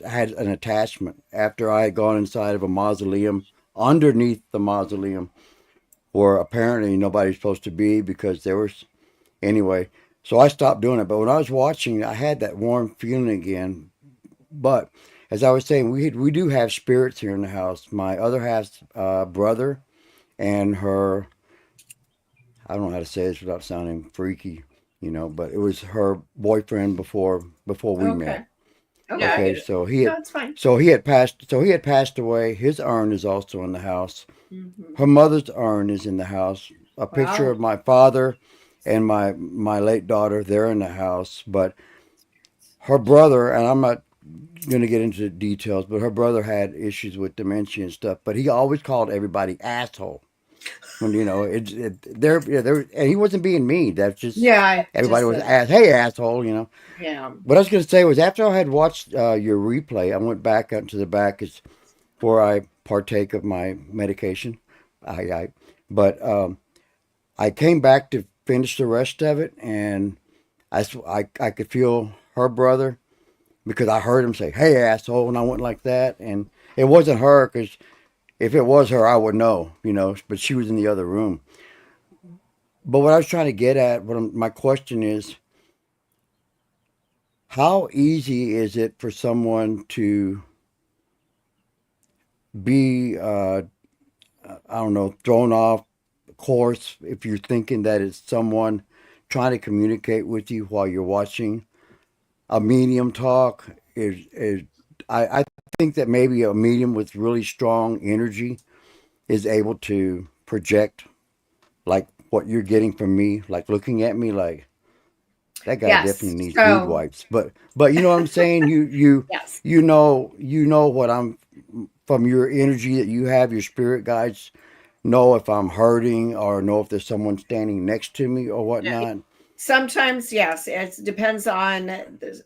had an attachment after I had gone inside of a mausoleum, underneath the mausoleum, where apparently nobody's supposed to be because there was, anyway. So I stopped doing it. But when I was watching, I had that warm feeling again. But as I was saying, we do have spirits here in the house. My other half's brother and her, I don't know how to say this without sounding freaky, but it was her boyfriend before we met. Okay. Okay. Yeah, I Okay, get it. No, it's fine. so he had passed away. His urn is also in the house. Mm-hmm. Her mother's urn is in the house. A picture Wow. of my father and my late daughter, they're in the house. But her brother, and I'm not going to get into details, but her brother had issues with dementia and stuff. But he always called everybody asshole. When and he wasn't being mean. That's just Yeah. everybody Just was hey asshole. yeah. What I was going to say was after I had watched your replay, I went back up to the back before I partake of my medication. But I came back to finish the rest of it, and I could feel her brother because I heard him say, "Hey asshole," and I went like that, and it wasn't her because if it was her, I would know. But she was in the other room. But what I was trying to get at, my question is, how easy is it for someone to be, I don't know, thrown off course if you're thinking that it's someone trying to communicate with you while you're watching a medium talk? I think that maybe a medium with really strong energy is able to project like what you're getting from me, like looking at me, like That guy Yes. definitely needs So- food wipes. But you know what I'm saying? Yes. You know what I'm from your energy that you have, your spirit guides know if I'm hurting or know if there's someone standing next to me or whatnot. Sometimes, yes, it depends on.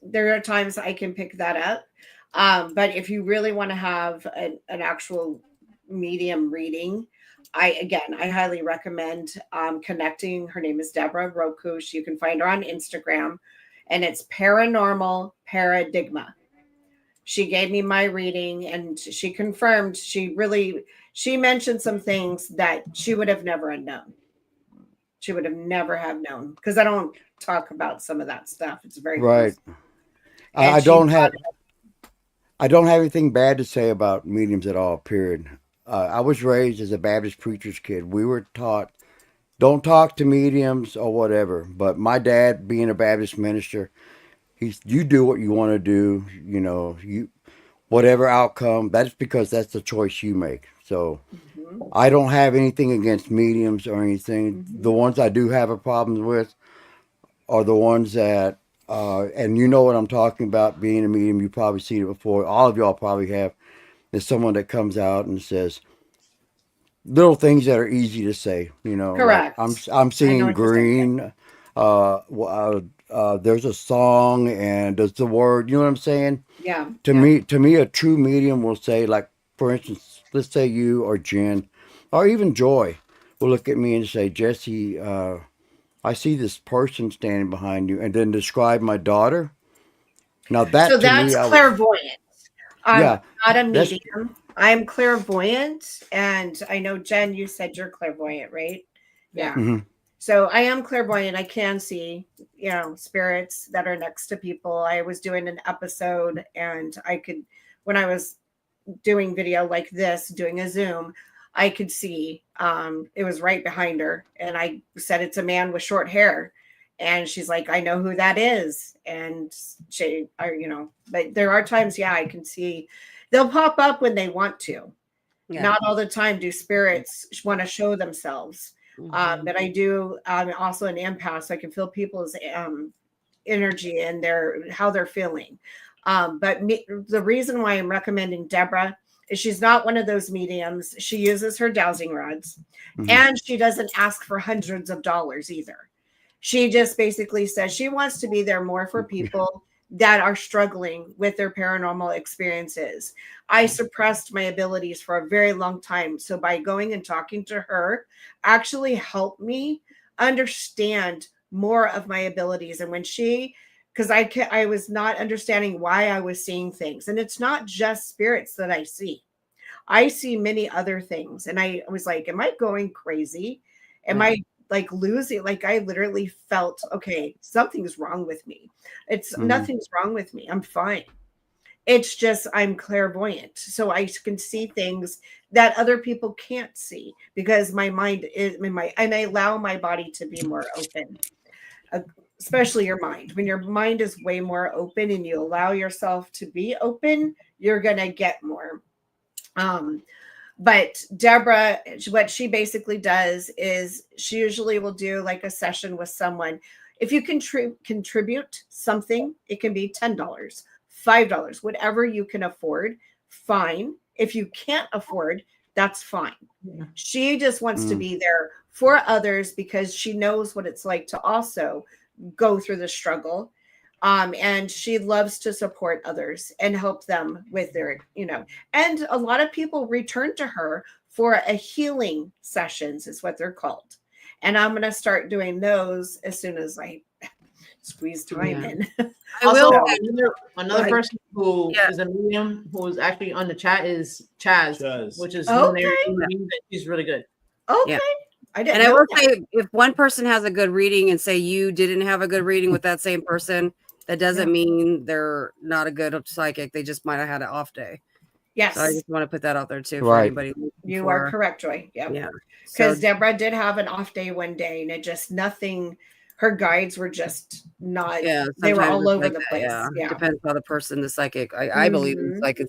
There are times I can pick that up, but if you really want to have an actual medium reading, I highly recommend connecting. Her name is Deborah Rokush. You can find her on Instagram, and it's Paranormal Paradigma. She gave me my reading, and she confirmed she mentioned some things that she would have never known. She would have never have known because I don't talk about some of that stuff. It's very Right. personal. I And she don't brought have it up. I don't have anything bad to say about mediums at all. Period. I was raised as a Baptist preacher's kid. We were taught don't talk to mediums or whatever. But my dad, being a Baptist minister, you do what you want to do. You know, you whatever outcome. That's because that's the choice you make. So Mhm. I don't have anything against mediums or anything. Mhm. The ones I do have a problem with are the ones that, and you know what I'm talking about. Being a medium, you probably seen it before. All of y'all probably have. There's someone that comes out and says little things that are easy to say. You know, like Correct. I'm I know seeing what you're saying. green. There's a song and there's the word. You know what I'm saying? Yeah. To Yeah. me, a true medium will say, like, for instance, let's say you or Jen, or even Joy, will look at me and say, Jesse, I see this person standing behind you, and then describe my daughter. Now So that to me, that's clairvoyant. I'm yeah, not a that's medium. I'm clairvoyant. And I know, Jen, you said you're clairvoyant, right? Yeah. mhm. So I am clairvoyant. I can see, spirits that are next to people. I was doing an episode and when I was doing video like this, doing a Zoom, I could see it was right behind her. And I said, it's a man with short hair. And she's like, I know who that is. And but there are times, yeah, I can see they'll pop up when they want to. Yeah. Not all the time do spirits want to show themselves. Mhm. But I do also an empath, so I can feel people's energy and how they're feeling. The reason why I'm recommending Deborah is she's not one of those mediums. She uses her dowsing rods, Mhm. and she doesn't ask for hundreds of dollars either. She just basically says she wants to be there more for people that are struggling with their paranormal experiences. I suppressed my abilities for a very long time. So by going and talking to her actually helped me understand more of my abilities. And when because I was not understanding why I was seeing things. And it's not just spirits that I see. I see many other things. And I was like, am I going crazy? Am I like losing? Like I literally felt, okay, something's wrong with me. It's Mhm. nothing's wrong with me. I'm fine. It's just I'm clairvoyant. So I can see things that other people can't see because my mind is and I allow my body to be more open. Uh, Especially your mind. When your mind is way more open and you allow yourself to be open, you're gonna get more. Um, but Deborah, what she basically does is she usually will do like a session with someone. If you contribute something, it can be $10, $5, whatever you can afford, fine. If you can't afford, that's fine. Yeah. She just wants to Mm. be there for others because she knows what it's like to also go through the struggle. And she loves to support others and help them with and a lot of people return to her for a healing sessions is what they're called. And I'm going to start doing those as soon as I squeeze time Yeah. in. I Also, will. another Right. person who Yeah. is a medium who is actually on the chat is Chaz, Chaz. which is Okay. she's really good. Okay. Yeah. I didn't And I know will that. say, if one person has a good reading and say you didn't have a good reading with that same person, that doesn't Yeah. mean they're not a good psychic. They just might have had an off day. Yes, So I just want to put that out there too for Right. anybody looking you are for. correct, Joy. Yep. Yeah. Because So Deborah did have an off day one day, and it just nothing. Her guides were just not. yeah, They were sometimes all it's over like the that, place. yeah. Yeah. Depends how the person, the psychic. I believe the Mhm. psychic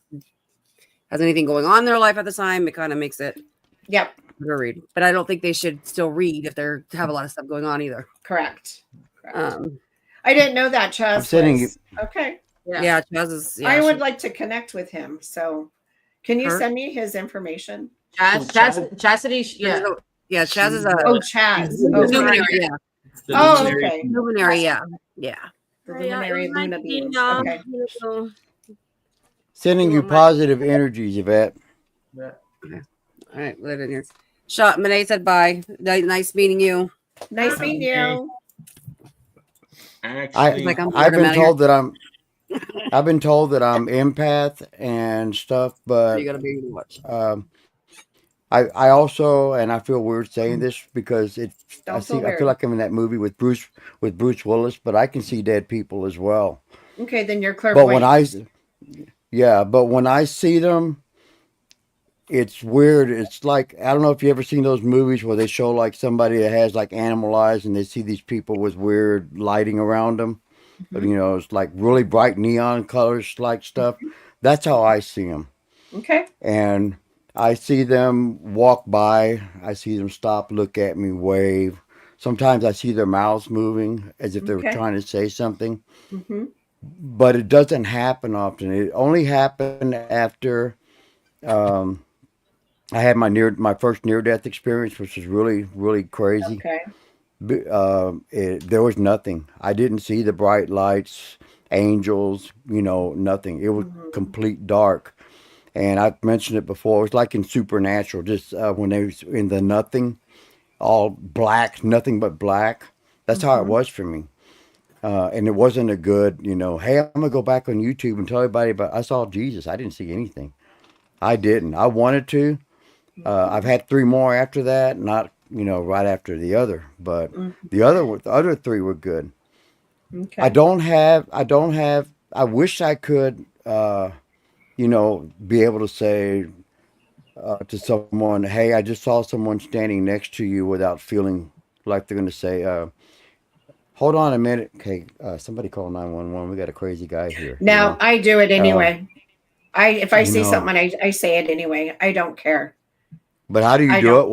has anything going on in their life at the time. It kind of makes it Yep. to read. But I don't think they should still read if they have a lot of stuff going on either. Correct. I didn't know that Chaz I'm sending was. Okay. Yeah, Chaz is. Yeah, I would she- like to connect with him. So can you Her? send me his information? Chastity. Yeah. Yeah, Chaz is a Oh, Chaz. She's Oh, luminary. Yeah, The Oh, luminary. okay. luminary. Yeah, yeah. The Oh, yeah, it luminary was nice Luna meeting beams. y'all. Okay. Sending You you want my- positive energies, Yvette. All right, let it in here. Shot. Monet said bye. Nice meeting you. Nice meeting you. Actually, Like, I'm I've bored, I'm been outta told that I've been told that I'm empath and stuff, but You gotta be able to watch. I also, and I feel weird saying this because Don't feel I weird. feel like I'm in that movie with Bruce Willis, but I can see dead people as well. Okay, then you're But when clairvoyant. but when I see them, it's weird. It's like, I don't know if you ever seen those movies where they show like somebody that has like animal eyes and they see these people with weird lighting around them. But you know, it's like really bright neon colors like stuff. That's how I see them. Okay. And I see them walk by. I see them stop, look at me, wave. Sometimes I see their mouths moving as if they were Okay. trying to say something. Mm-hmm. But it doesn't happen often. It only happened after I had my first near death experience, which was really, really crazy. Okay. There was nothing. I didn't see the bright lights, angels, nothing. It was complete dark. And I've mentioned it before. It was like in Supernatural, just when they was in the nothing, all black, nothing but black. That's how it was for me. And it wasn't a good, hey, I'm going to go back on YouTube and tell everybody about I saw Jesus. I didn't see anything. I didn't. I wanted to. I've had 3 more after that, not, right after the other. But the other 3 were good. Okay. I wish I could, be able to say to someone, hey, I just saw someone standing next to you without feeling like they're going to say, hold on a minute. Okay, somebody call 911. We got a crazy guy here. Now I do it anyway. If I you see know. something, I say it anyway. I don't care. But how do you I do don't it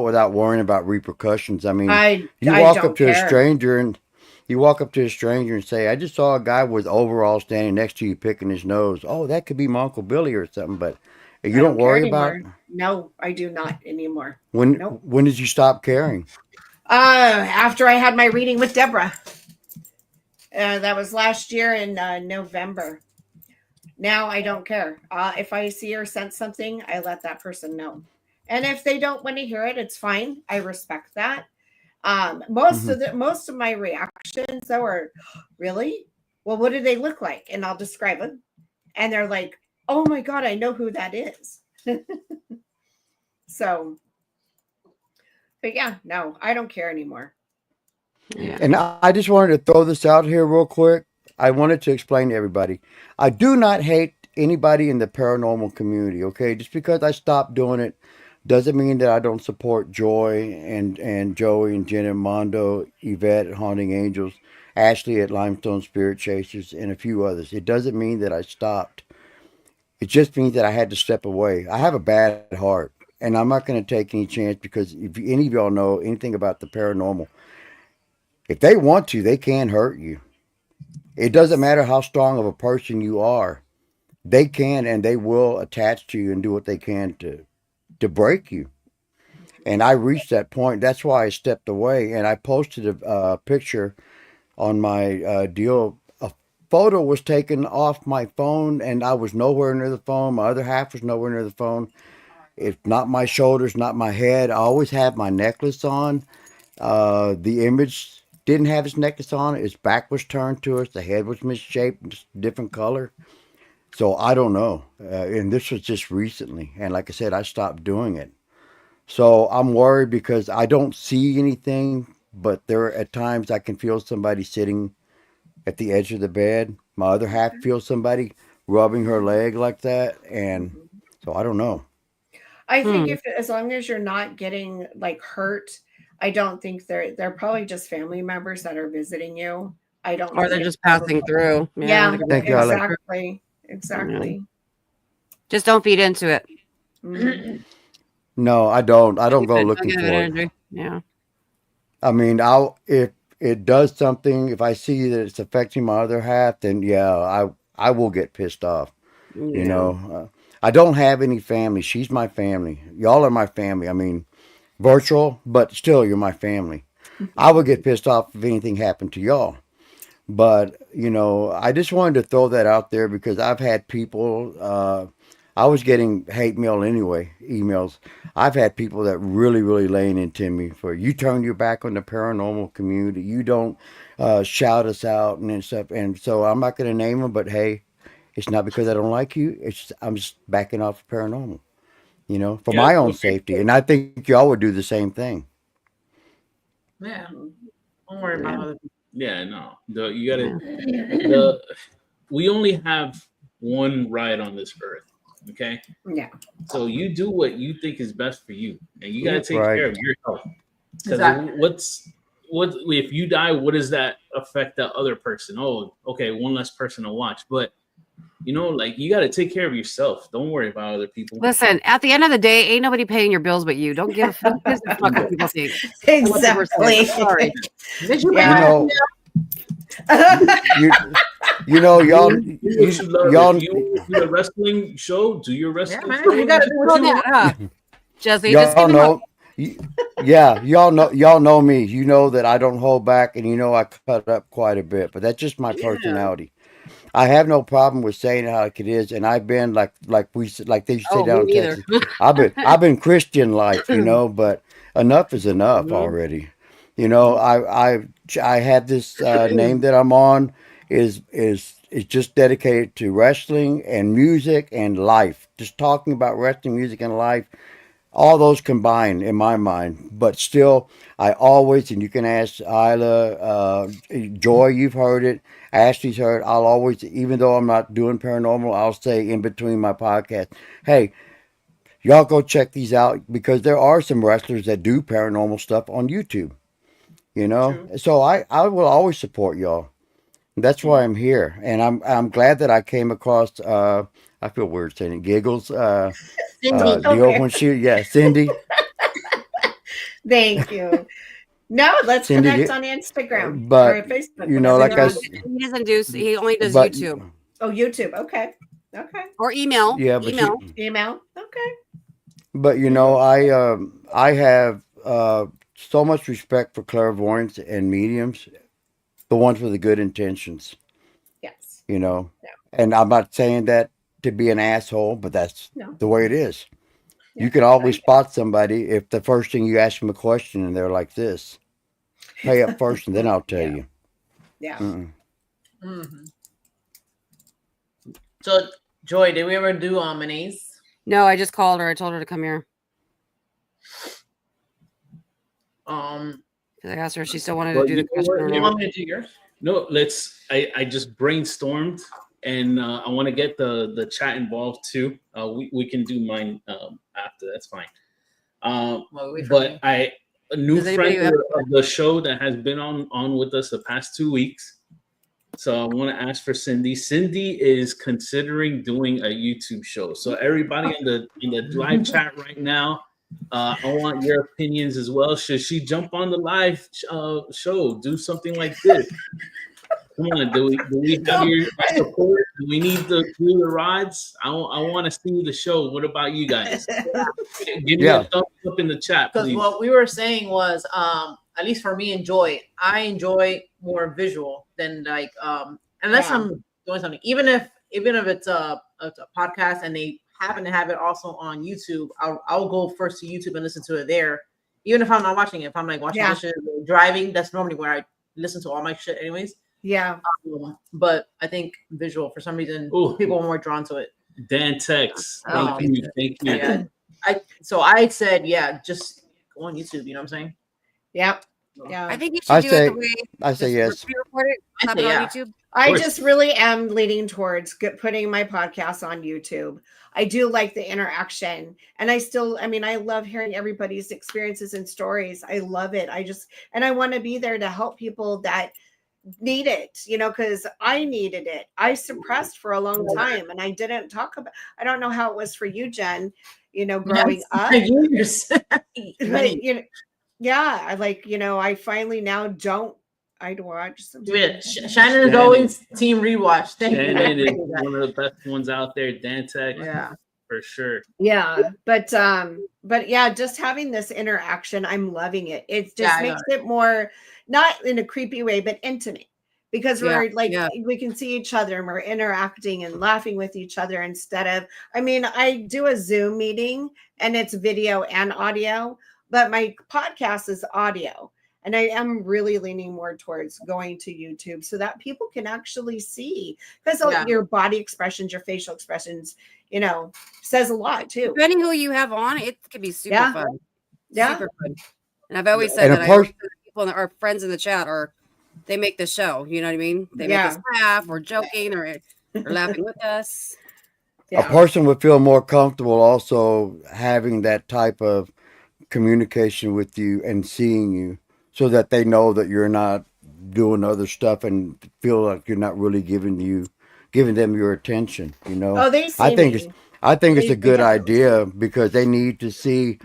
without worrying about repercussions? I mean, I walk don't up to care. a stranger and say, I just saw a guy with overalls standing next to you picking his nose. Oh, that could be my Uncle Billy or something, but you I don't care worry about anymore. No, I do not anymore. when Nope. when did you stop caring? After I had my reading with Deborah. That was last year in November. Now I don't care. If I see or sense something, I let that person know. And if they don't want to hear it, it's fine. I respect that. Most of my reactions though are, really? Well, what do they look like? And I'll describe them. And they're like, oh my God, I know who that is. So, but yeah, no, I don't care anymore. Yeah. And I just wanted to throw this out here real quick. I wanted to explain to everybody. I do not hate anybody in the paranormal community, okay? Just because I stopped doing it doesn't mean that I don't support Joy and Joey and Jen and Mondo, Yvette at Haunting Angels, Ashley at Limestone Spirit Chasers, and a few others. It doesn't mean that I stopped. It just means that I had to step away. I have a bad heart, and I'm not going to take any chance because if any of y'all know anything about the paranormal, if they want to, they can hurt you. It doesn't matter how strong of a person you are. They can and they will attach to you and do what they can to break you. And I reached that point. That's why I stepped away. And I posted a picture on my deal. A photo was taken off my phone and I was nowhere near the phone. My other half was nowhere near the phone. It's not my shoulders, not my head. I always have my necklace on. The image didn't have his necklace on. His back was turned to us. The head was misshaped, just different color. So I don't know. And this was just recently. And like I said, I stopped doing it. So I'm worried because I don't see anything, but there at times I can feel somebody sitting at the edge of the bed. My other half feels somebody rubbing her leg like that. And so I don't know. I think as long as you're not getting like hurt, I don't think they're probably just family members that are visiting you. I don't. Or they're just passing through. Yeah, Thank you, Alex. exactly. Just don't feed into it. Mhm. No, I don't. I don't go looking for it. Energy. Yeah. I mean, if it does something, if I see that it's affecting my other half, then yeah, I will get pissed off. You Yeah. know, I don't have any family. She's my family. Y'all are my family. I mean, virtual, but still, you're my family. I would get pissed off if anything happened to y'all. But, I just wanted to throw that out there because I've had people, I was getting hate mail anyway, emails. I've had people that really, really laying into me for you turn your back on the paranormal community. You don't shout us out and stuff. And so I'm not going to name them, but hey, it's not because I don't like you. I'm just backing off of paranormal, for Yeah. my own Okay. safety. And I think y'all would do the same thing. Yeah. Don't worry about other people. Yeah. No. You gotta. We only have one ride on this earth. Okay. Yeah. So you do what you think is best for you, and you gotta take Right. care of your health. Because Exactly. what if you die? What does that affect that other person? Oh, okay, one less person to watch. But like you got to take care of yourself. Don't worry about other people. Listen, at the end of the day, ain't nobody paying your bills but you. Don't give a fuck what people think. Exactly. Sorry. Did you Yeah. Y'all, Do what you love. y'all, If you do a wrestling show, do your wrestling man, show. you gotta do what Well, you yeah, want. Jesse, just y'all give know, y'all know me. You know that I don't hold back, and I cut up quite a bit. But that's just my personality. I have no problem with saying it like it is, and I've been like they used to say Oh, down in me neither. Texas. I've been Christian life, but enough is enough Mhm. already. I have this name that I'm on is just dedicated to wrestling and music and life. Just talking about wrestling, music, and life. All those combined in my mind, but still, I always, and you can ask Isla, Joy, you've heard it, Ashley's heard. I'll always, even though I'm not doing paranormal, I'll say in between my podcast, hey, y'all go check these out because there are some wrestlers that do paranormal stuff on YouTube. True. So I will always support y'all. That's why I'm here, and I'm glad that I came across. I feel weird saying it. Giggles. Cindy. Deal Okay. when Cindy. Thank you. No, let's Cindy, connect on Instagram but or Facebook. you know, Whatever like you're I, on. s- He doesn't do. He only does but YouTube Oh, YouTube. Okay. Okay. or email. yeah, but Email. Email. Okay. I have so much respect for clairvoyants and mediums, the ones with the good intentions. Yes. Yeah. No. And I'm not saying that to be an asshole, but that's No. the way it is. Yeah. You can always spot somebody if the first thing you ask them a question and they're like this. Pay up first, and then I'll tell Yeah. you. Yeah. Mm-mm. Mm-hmm. So, Joy, did we ever do Mayonnaise? No, I just called her. I told her to come here. I asked her if she still wanted to Well, do you the know question what? or You not. want me to do yours? No, I just brainstormed, and I want to get the chat involved too. We can do mine after. That's fine. Well, wait for But me. a new Does anybody friend of the show that has been on with us the past 2 weeks. So I want to ask for Cindy. Cindy is considering doing a YouTube show. So everybody in the live chat right now, I want your opinions as well. Should she jump on the live show? Do something like this? Come on, do we have your support? Do we need to do the rods? I want to see the show. What about you guys? Give me a Yeah. thumbs up in the chat, Because please. what we were saying was, at least for me and Joy, I enjoy more visual than like, unless Yeah. I'm doing something. Even if it's a podcast and they happen to have it also on YouTube, I'll go first to YouTube and listen to it there. Even if I'm not watching it, if I'm like watching Yeah. dishes or driving, that's normally where I listen to all my shit, anyways. Yeah. But I think visual, for some reason, Ooh. people are more drawn to it. Dan Tex, Oh, thank you. Yeah. I said, yeah, just go on YouTube. You know what I'm saying? Yep. Yeah. I think you I should do it say- the way I say yes. pre-record it, I clap say it on yeah. YouTube. I course. just really am leaning towards putting my podcast on YouTube. I do like the interaction, and I love hearing everybody's experiences and stories. I love it. And I want to be there to help people that need it, because I needed it. I suppressed for a long time, and I didn't talk about. I don't know how it was for you, Jen. Growing up, Years. but yeah, I finally now don't I'd watch some. Yeah, Shannon is always team rewatch. Thank Shannon is you. one of the best ones out there. Dantech, Yeah. for sure. Yeah, but yeah, just having this interaction, I'm loving it. It just makes it more, not in a creepy way, but intimate, because we're like we can see each other and we're interacting and laughing with each other instead of, I mean, I do a Zoom meeting and it's video and audio, but my podcast is audio. And I am really leaning more towards going to YouTube so that people can actually see, because your body expressions, your facial expressions, you know, says a lot too. Depending who you have on, it could be super fun. Yeah. Super fun. And I've always said that people, our friends in the chat, they make the show. You know what I mean? They make us laugh or joking or laughing with us. A person would feel more comfortable also having that type of communication with you and seeing you, so that they know that you're not doing other stuff and feel like you're not really giving them your attention, you know. Oh, they see I think it's a good idea, because they need to see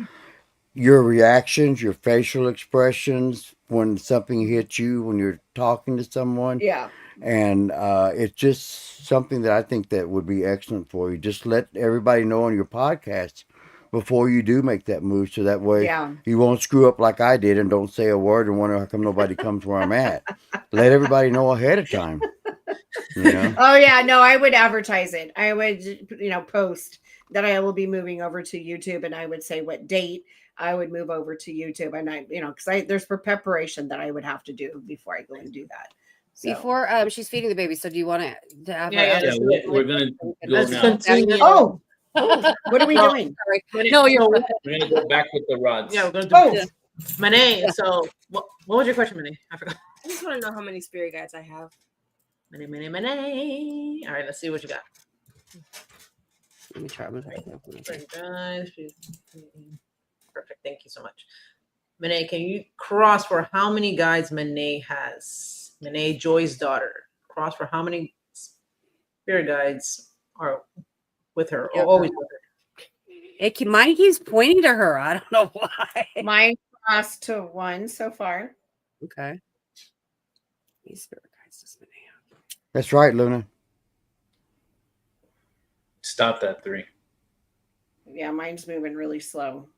your reactions, your facial expressions when something hits you, when you're talking to someone. Yeah. And it's just something that I think that would be excellent for you. Just let everybody know on your podcast before you do make that move, so that way you won't screw up like I did and don't say a word and wonder how come nobody comes where I'm at. Let everybody know ahead of time. You know? Oh yeah, no, I would advertise it. I would, post that I will be moving over to YouTube, and I would say what date I would move over to YouTube, and I, because there's preparation that I would have to do before I go and do that. So. Before she's feeding the baby, so do you want to have we're gonna go now. Continue. Oh, what are we doing? No, we're gonna go back with the rods. Yeah, we're gonna do Mane. So what was your question, Mane? I forgot. I just want to know how many spirit guides I have. Mane. All right, let's see what you got. Let me try. Perfect. Thank you so much. Mane, can you cross for how many guides Mane has? Mane, Joy's daughter. Cross for how many spirit guides are with her, or always with her? Mine keeps pointing to her. I don't know why. Mine crossed to 1 so far. Okay. These spirit guides does Mane have? That's right, Luna. Stop that 3. Yeah, mine's moving really slow.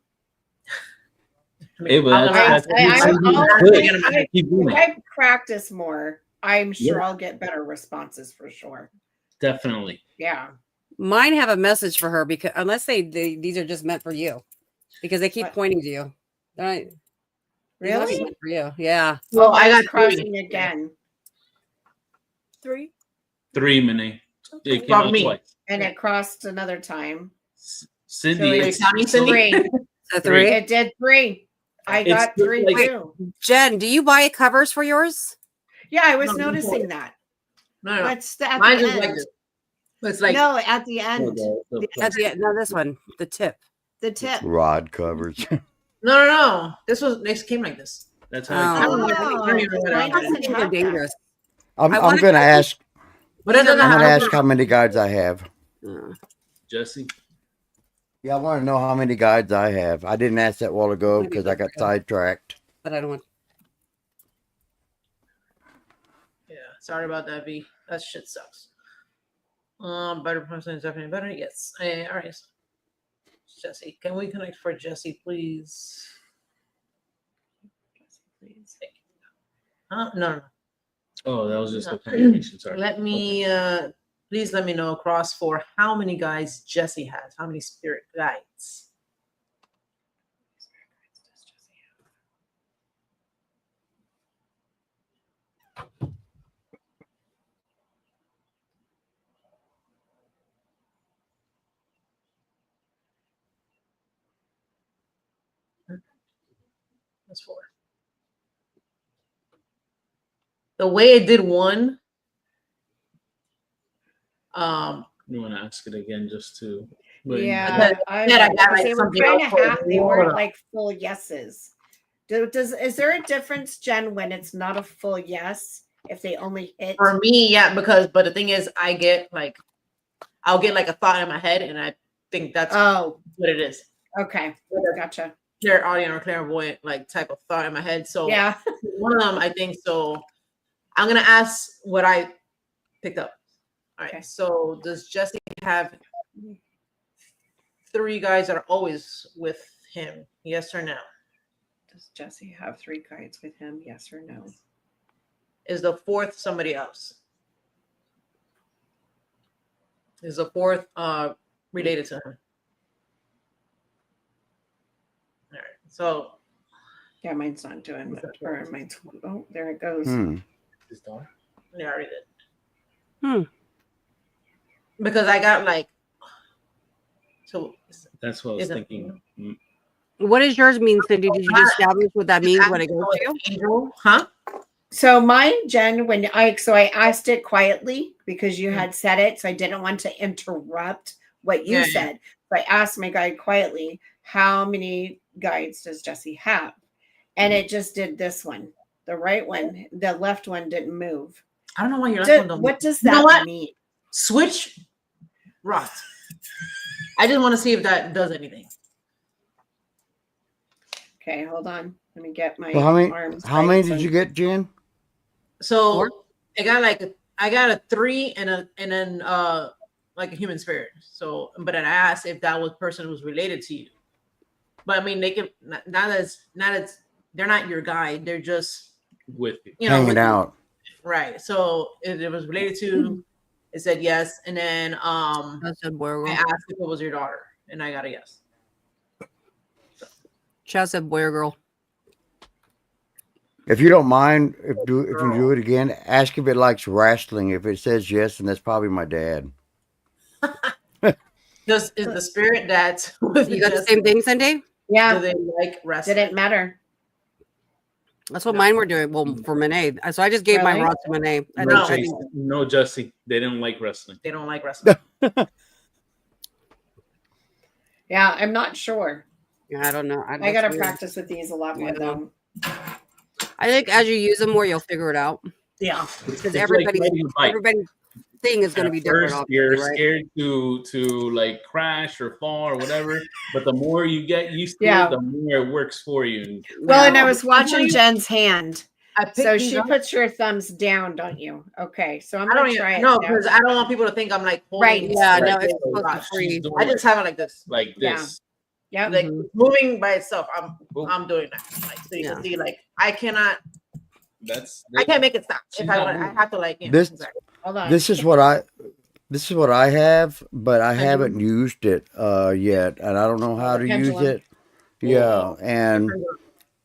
Hey, but if I practice more, I'm sure I'll get better responses for sure. Definitely. Yeah. Mine have a message for her, because unless these are just meant for you, because they keep pointing to you. Right? Really? Meant for you. Yeah. Oh, I got crossing again. 3. 3, Mane. It came out twice. And it crossed another time. Cindy. So it's 3. 3. It did 3. I got 3 too. Jen, do you buy covers for yours? Yeah, I was noticing that. No. What's at Mine the is end? like this. It's like No, at the end. At the end. No, this one, the tip. The tip. Rod covers. No. This came like this. That's how They're dangerous. I'm gonna ask. But I'm gonna ask how many guides I have. Jesse. Yeah, I want to know how many guides I have. I didn't ask that a while ago because I got sidetracked. But I don't want. Yeah, sorry about that, V. That shit sucks. Better person is definitely better. Yes. All right. Jesse, can we connect for Jesse, please? Please. No. Oh, that was just a confirmation. Sorry. Let me please let me know across for how many guides Jesse has. How many spirit guides? That's 4. The way it did 1. You want to ask it again just to. Yeah, they were kind of half. They weren't like full yeses. Is there a difference, Jen, when it's not a full yes? If they only hit for me, yeah, but the thing is, I'll get like a thought in my head, and I think that's what it is. Okay, gotcha. Clairaudient or clairvoyant like type of thought in my head. So yeah, one of them, I think so. I'm gonna ask what I picked up. All right. Okay. So does Jesse have 3 guys that are always with him? Yes or no? Does Jesse have 3 guides with him? Yes or no? Is the 4th somebody else? Is the 4th related to him? All right. So Yeah, mine's not doing much. Or mine's, oh, there it goes. His daughter. yeah, I read it. Hmm. Because I got like so That's what I was Is it- thinking. What does yours mean, Cindy? Did you just establish what that means when it goes to you? Angel, huh? So mine, Jen, when I asked it quietly because you had said it, so I didn't want to interrupt what you Yeah. said. So I asked my guide quietly, how many guides does Jesse have? And it just did this one, the right one, the left one didn't move. I don't know why your last one don't. What does You know that what? mean? Switch rods. I just want to see if that does anything. Okay, hold on. Let me get my Well, arms. how many right, did so- you get, Jen? So 4? I got a 3 and then like a human spirit. So but then I asked if that person was related to you. But I mean they can not as they're not your guide, they're just With you. you know Hanging with you. out. Right. So if it was related to, it said yes, and then I said boy or I girl. asked if it was your daughter, and I got a yes. Chad said boy or girl. If you don't mind, if you do it again, ask if it likes wrestling. If it says yes, then that's probably my dad. Is the spirit that with You got the Jesse, same thing, Cindy? do Yeah, they like wrestling? didn't matter. That's what mine were doing. Well, for Monet. So I just gave my Really? rods to Monet. I No, think, Jesse, no, Jesse. They didn't like wrestling. They don't like wrestling. Yeah, I'm not sure. I don't know. I got to practice with these a lot more Yeah. though. I think as you use them more, you'll figure it out. Yeah. Because It's everybody's like riding a bike. thing is going to At be different. first, Obviously, you're right? scared to like crash or fall or whatever, but the more you get used to Yeah. it, the more it works for you. Well, Yeah. and I was watching Jen's hand. I picked So these she up. puts your thumbs down, don't you? Okay, so I'm I don't gonna even try it. no now. because I don't want people to think I'm like holding. Right. Yeah, no, Right. it's So supposed to watch, free. she's doing I just have it like this. like Yeah. this. Yep. Like Mhm. it's moving by itself. Boom. I'm doing that. Like so you Yeah. can see like I cannot. That's I can't make it stop. She's If not I moving. have to like you know, This- exactly. Hold on. This is what I have, but I do. haven't used it yet, and I don't know how The to use pendulum. it. Yeah, and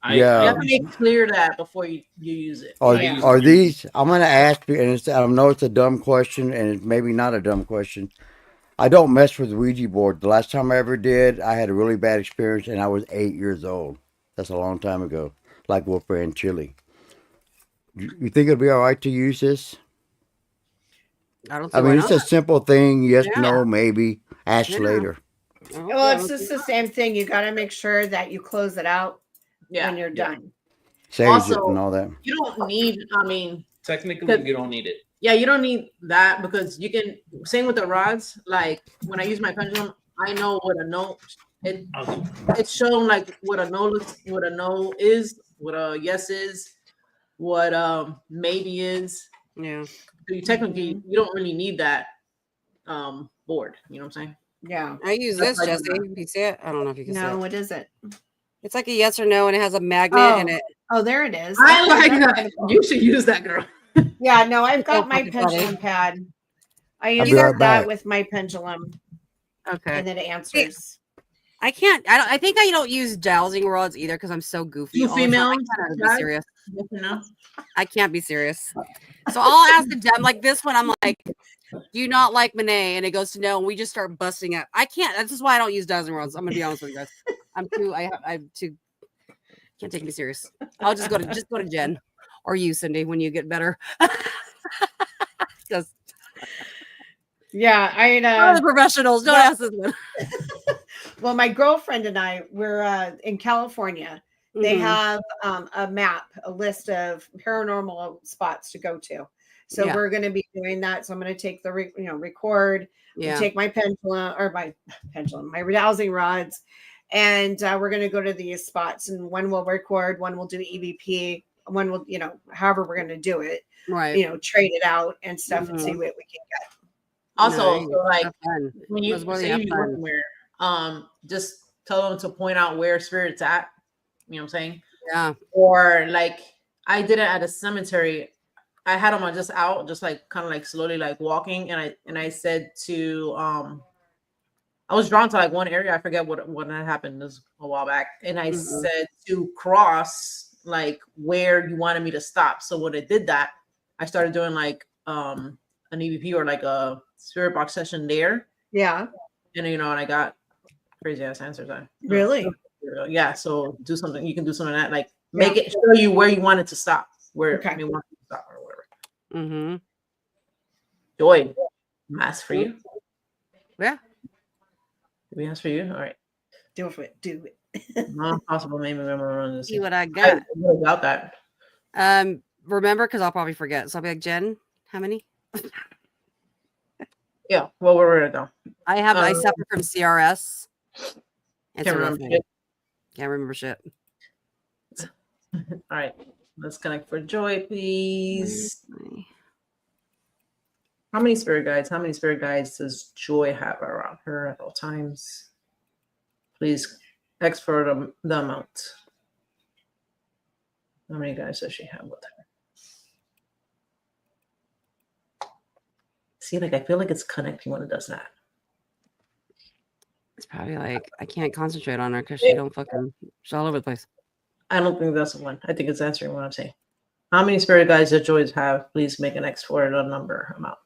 You Yeah. have to make clear that before you use it. are Yeah. are these? I'm going to ask you, and I know it's a dumb question, and it's maybe not a dumb question. I don't mess with the Ouija board. The last time I ever did, I had a really bad experience, and I was 8 years old. That's a long time ago, like Wolfgang Chili. You think it'd be all right to use this? I don't see I why mean, not. it's a simple thing. Yes, Yeah. no, maybe. Ask Yeah. later. Oh, Well, yeah, it's let's just see. the same thing. You got to make sure that you close it out Yeah. when you're done. Saves it Also- and all that. You don't need, I mean, technically you don't need it. yeah, you don't need that because you can, same with the rods. Like when I use my pendulum, I know what a no, it's shown like what a no looks, what a no is, what a yes is, what maybe is. Yeah. So you technically, you don't really need that board. You know what I'm saying? Yeah. I use That's this, like Jesse. Can you see it? I don't know if you can see No, it. what is it? It's like a yes or no, and it has a magnet Oh. in it. Oh, there it is. I Okay, like that's that. kinda cool. You should use that, girl. Yeah, no, I've got so my fucking funny. pendulum pad. I I'll use be right that back. with my pendulum, Okay. and it answers. I can't. I think I don't use dowsing rods either because I'm so goofy. You all the time. female, I can't have to be guys? serious. Yes or no? I can't be serious. So I'll ask the dem like this one. I'm like, do you not like Monet? And it goes to no, and we just start busting up. I can't. That's just why I don't use dowsing rods. I'm gonna be honest with you guys. I'm too. Can't take me serious. I'll just go to Jen or you, Cindy, when you get better. Just Yeah, one of the professionals. Don't ask this one. well, my girlfriend and I were in California. They Mhm. have a map, a list of paranormal spots to go to. So Yeah. we're going to be doing that. So I'm going to take the record, Yeah. take my pendulum or my dowsing rods, and we're going to go to these spots. And one will record, one will do EVP, when we'll, however we're going to do it, Right. trade it out and stuff and see Mhm. what we can get. Also, No, so like have fun. when you Let's really say have you go fun. somewhere, just tell them to point out where spirit's at. You know what I'm saying? Yeah. Or like I did it at a cemetery. I had them on just out, just like kind of like slowly like walking, and I said to I was drawn to like one area. I forget what had happened. This was a while back, and I Mhm. said to cross like where you wanted me to stop. So when I did that, I started doing like an EVP or like a spirit box session there, Yeah. and and I got crazy ass answers. Really? Yeah. So do something. You can do something that like make it show you where you want it to stop, where you want it to stop or whatever. Mm-hmm. Joy, mask for you. Yeah. Did we ask for you? All right. Do it. Do it. Not possible. Maybe remember this. See what I got. About that. Remember, because I'll probably forget. So I'll be like, Jen, how many? Yeah. Well, where were it though? I suffer from CRS. It's Can't a real remember thing. shit. Can't remember shit. All right. Let's connect for Joy, please. How many spirit guides does Joy have around her at all times? Please X for the amount. How many guides does she have with her? See, like I feel like it's connecting when it does that. It's probably like I can't concentrate on her because she don't fucking. She's all over the place. I don't think that's the one. I think it's answering what I'm saying. How many spirit guides does Joy have? Please make an X for the number amount.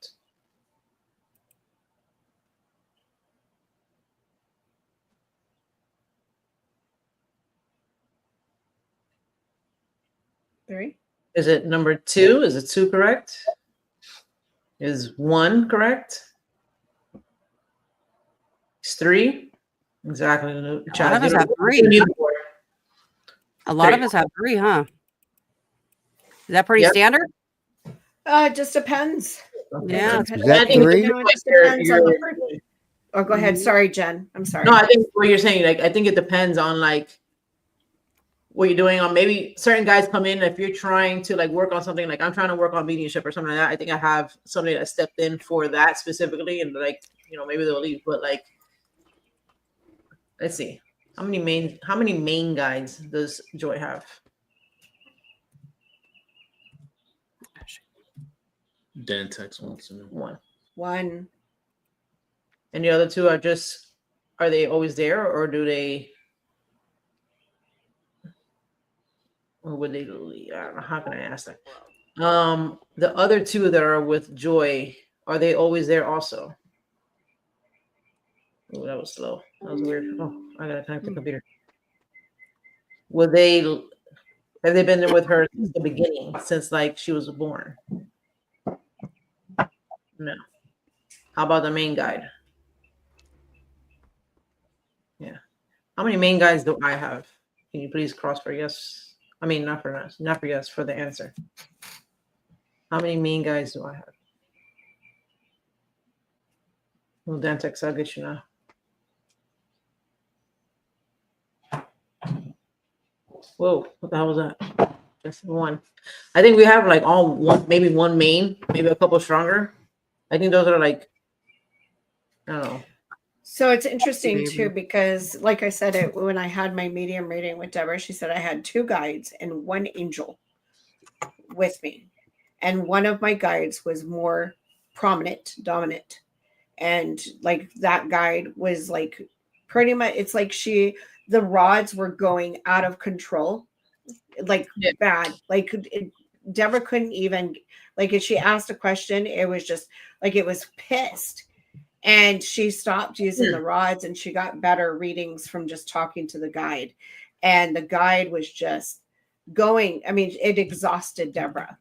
Three. Is it number 2? Is it 2 correct? Is 1 correct? Is 3? Exactly. A lot of us have 3. A lot of us have 3, huh? Is that pretty standard? It just depends. Yeah. Is that 3? It just depends on the person. Oh, go ahead. Sorry, Jen. I'm sorry. No, I think what you're saying, like, I think it depends on like what you're doing. On maybe certain guys come in if you're trying to like work on something. Like I'm trying to work on mediumship or something like that. I think I have somebody that stepped in for that specifically, and like maybe they'll leave. But like, let's see, how many main guides does Joy have? Dan Tex wants to know. 1. 1. And the other 2 are they always there, or do they? Or would they leave? I don't know. How can I ask that? The other 2 that are with Joy, are they always there also? Oh, that was slow. That was weird. Oh, I gotta connect the computer. Have they been there with her since the beginning, since like she was born? No. How about the main guide? Yeah. How many main guides do I have? Can you please cross for yes? I mean, not for yes, for the answer. How many main guides do I have? Well, Dantex, I'll get you now. Whoa, what the hell was that? Just 1. I think we have like all one, maybe 1 main, maybe a couple stronger. I think those are like, I don't know. So it's interesting too, because like I said, when I had my medium reading with Deborah, she said I had 2 guides and 1 angel with me. And one of my guides was more prominent, dominant. And like that guide was like pretty much, it's like the rods were going out of control, like bad. Like Deborah couldn't even, like if she asked a question, it was just like, it was pissed. And she stopped using the rods and she got better readings from just talking to the guide. And the guide was just going, I mean, it exhausted Deborah.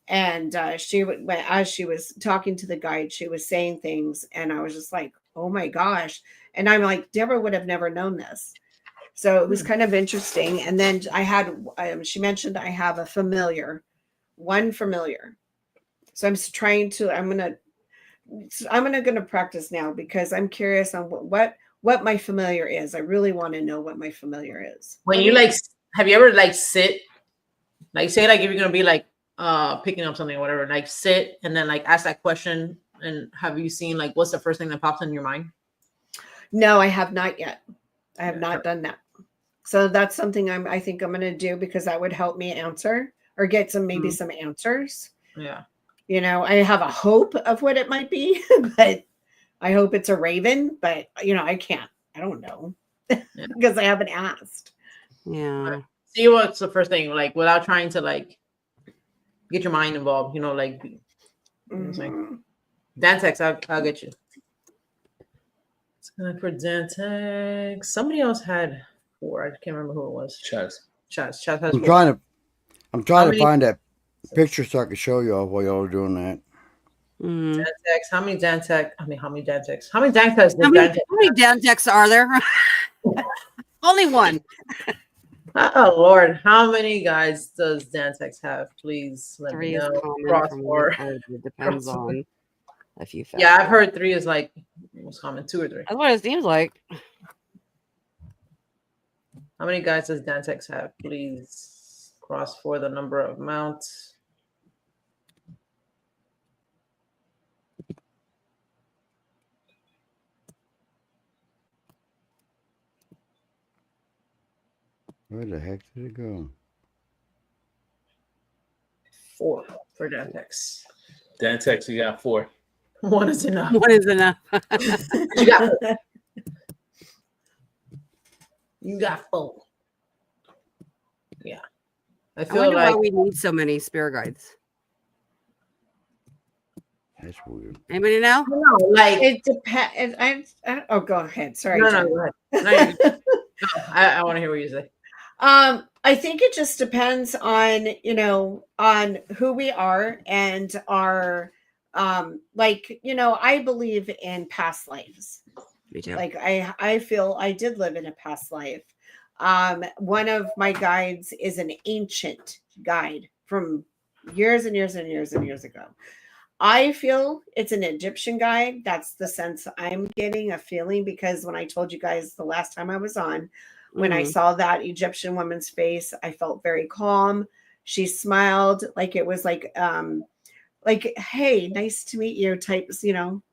And as she was talking to the guide, she was saying things. And I was just like, oh my gosh. And I'm like, Deborah would have never known this. So it was kind of interesting. And then I had, she mentioned I have a familiar, 1 familiar. So I'm trying to, I'm going to practice now because I'm curious on what my familiar is. I really want to know what my familiar is. When you like, have you ever like sit Like say like if you're gonna be like picking up something or whatever, like sit and then like ask that question. And have you seen like what's the first thing that pops in your mind? No, I have not yet. I have Yeah, not sure. done that. So that's something I think I'm going to do because that would help me answer or get maybe some answers. Yeah. You know, I have a hope of what it might be, but I hope it's a raven, but I can't. I don't know because I haven't asked. Yeah. See what's the first thing, like without trying to like get your mind involved, like you know what I'm saying? Mhm. Dantex, I'll get you. It's good for Dantex. Somebody else had 4. I can't remember who it was. Chaz. Chaz has I'm 4. trying to How many- find that picture so I can show y'all while y'all are doing that. Mm. Dantex. How many Dantex? I mean, how many Dantex? How many Dantex does How many Dantex? Dantex are there? Only one. Oh Lord, how many guys does Dantex have? Please let 3 me is know. common. Cross From 4. it depends Cross 4. on a few factors. Yeah, I've heard 3 is like most common. 2 or 3. That's what it seems like. How many guys does Dantex have? Please cross 4 the number of mounts. Where the heck did it go? 4 for Dantex. Dantex, you got 4. 1 is enough. What is enough? You got 4. You got 4. Yeah. I I feel wonder like why we need so many spirit guides. That's weird. Anybody know? no, like It depends. Oh, go ahead. Sorry. no, Jen. go ahead. No, no, I want to hear what you say. I think it just depends on on who we are and our I believe in past lives. Me too. Like I feel I did live in a past life. One of my guides is an ancient guide from years and years and years and years ago. I feel it's an Egyptian guide. That's the sense I'm getting, a feeling, because when I told you guys the last time I was on, when I Mhm. saw that Egyptian woman's face, I felt very calm. She smiled like it was like hey, nice to meet you type,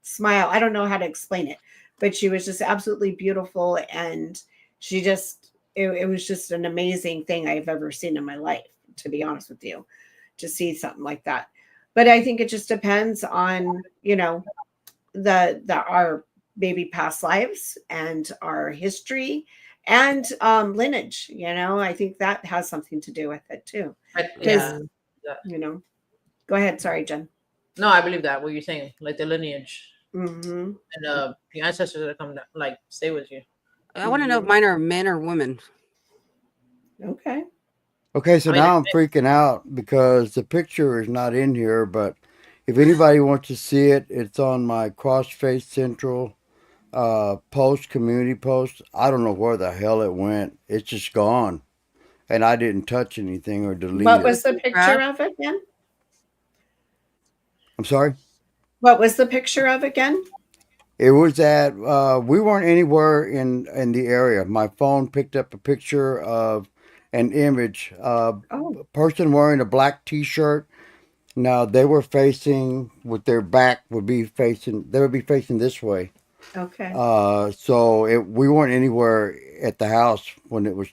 smile. I don't know how to explain it, but she was just absolutely beautiful, and she just it was just an amazing thing I've ever seen in my life, to be honest with you, to see something like that. But I think it just depends on, the our maybe past lives and our history and lineage. I think that has something to do with it too. Yeah. Go ahead. Sorry, Jen. No, I believe that what you're saying, like the lineage Mm-hmm. and the ancestors that come down, like stay with you. I want to know if mine are men or women. Okay. Okay, so I mean, now I'm freaking out because the picture is not in here, but if anybody wants to see it, it's on my Crossface Central community post. I don't know where the hell it went. It's just gone. And I didn't touch anything or delete What it. was the picture of again? I'm sorry? What was the picture of again? It was at we weren't anywhere in the area. My phone picked up a picture of an image. A person wearing a black T-shirt. Now they were facing with their back would be facing. They would be facing this way. Okay. So we weren't anywhere at the house when it was.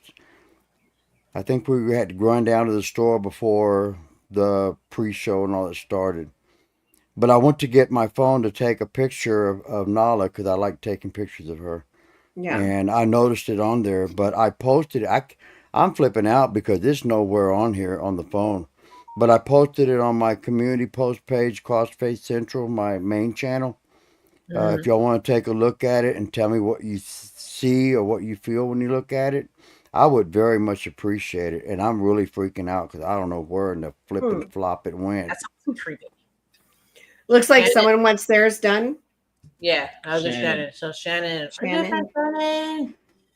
I think we had to run down to the store before the pre-show and all that started. But I went to get my phone to take a picture of Nala because I like taking pictures of her. Yeah. And I noticed it on there, but I posted it. I'm flipping out because it's nowhere on here on the phone. But I posted it on my community post page, Crossface Central, my main channel. If y'all want to take a look at it and tell me what you see or what you feel when you look at it, I would very much appreciate it. And I'm really freaking out because I don't know where in the flipping flop it went. That's intriguing. Looks like someone wants theirs done. Yeah, I was just Shannon. So Shannon.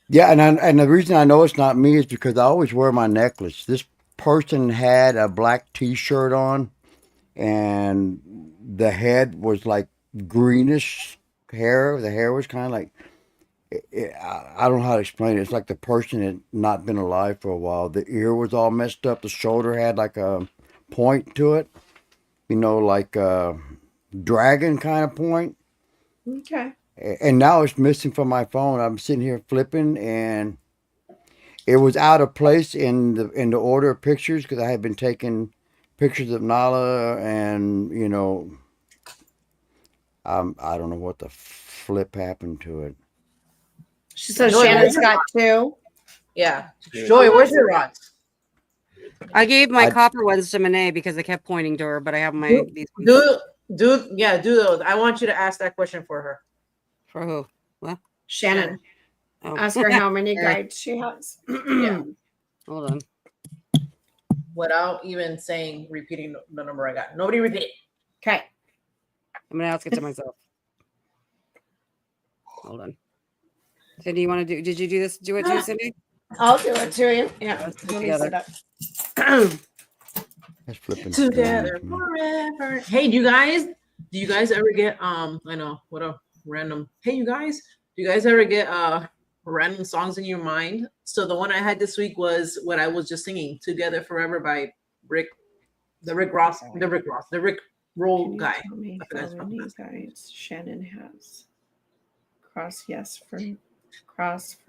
Yeah, and the reason I know it's not me is because I always wear my necklace. This person had a black T-shirt on, and the head was like greenish hair. The hair was kind of like I don't know how to explain it. It's like the person had not been alive for a while. The ear was all messed up. The shoulder had like a point to it, like a dragon kind of point. Okay. And now it's missing from my phone. I'm sitting here flipping, and it was out of place in the order of pictures because I had been taking pictures of Nala, and I don't know what the flip happened to it. So Joy, Shannon's got 2. Yeah. Joy, where's your rocks? I gave my I- copper ones to Monet because I kept pointing to her, but I have my Do- these ones. Do those. I want you to ask that question for her. For who? Shannon. Oh. Ask her how many Sorry. guides she has. Yeah. Hold on. Without even repeating the number I got. Nobody repeat it. Okay. I'm gonna ask it to myself. Hold on. Cindy, you want to do? Did you do this? Do it too, Cindy? I'll do it to you. Yeah. Let's do it Let me together. sit up. That's flipping Together strange, man. forever. Hey, do you guys ever get I know what a random. Hey, you guys, do you guys ever get random songs in your mind? So the one I had this week was what I was just singing, "Together Forever" by Rick Roll Can you guy. tell me I forgot how his many last guides Shannon has? Cross yes for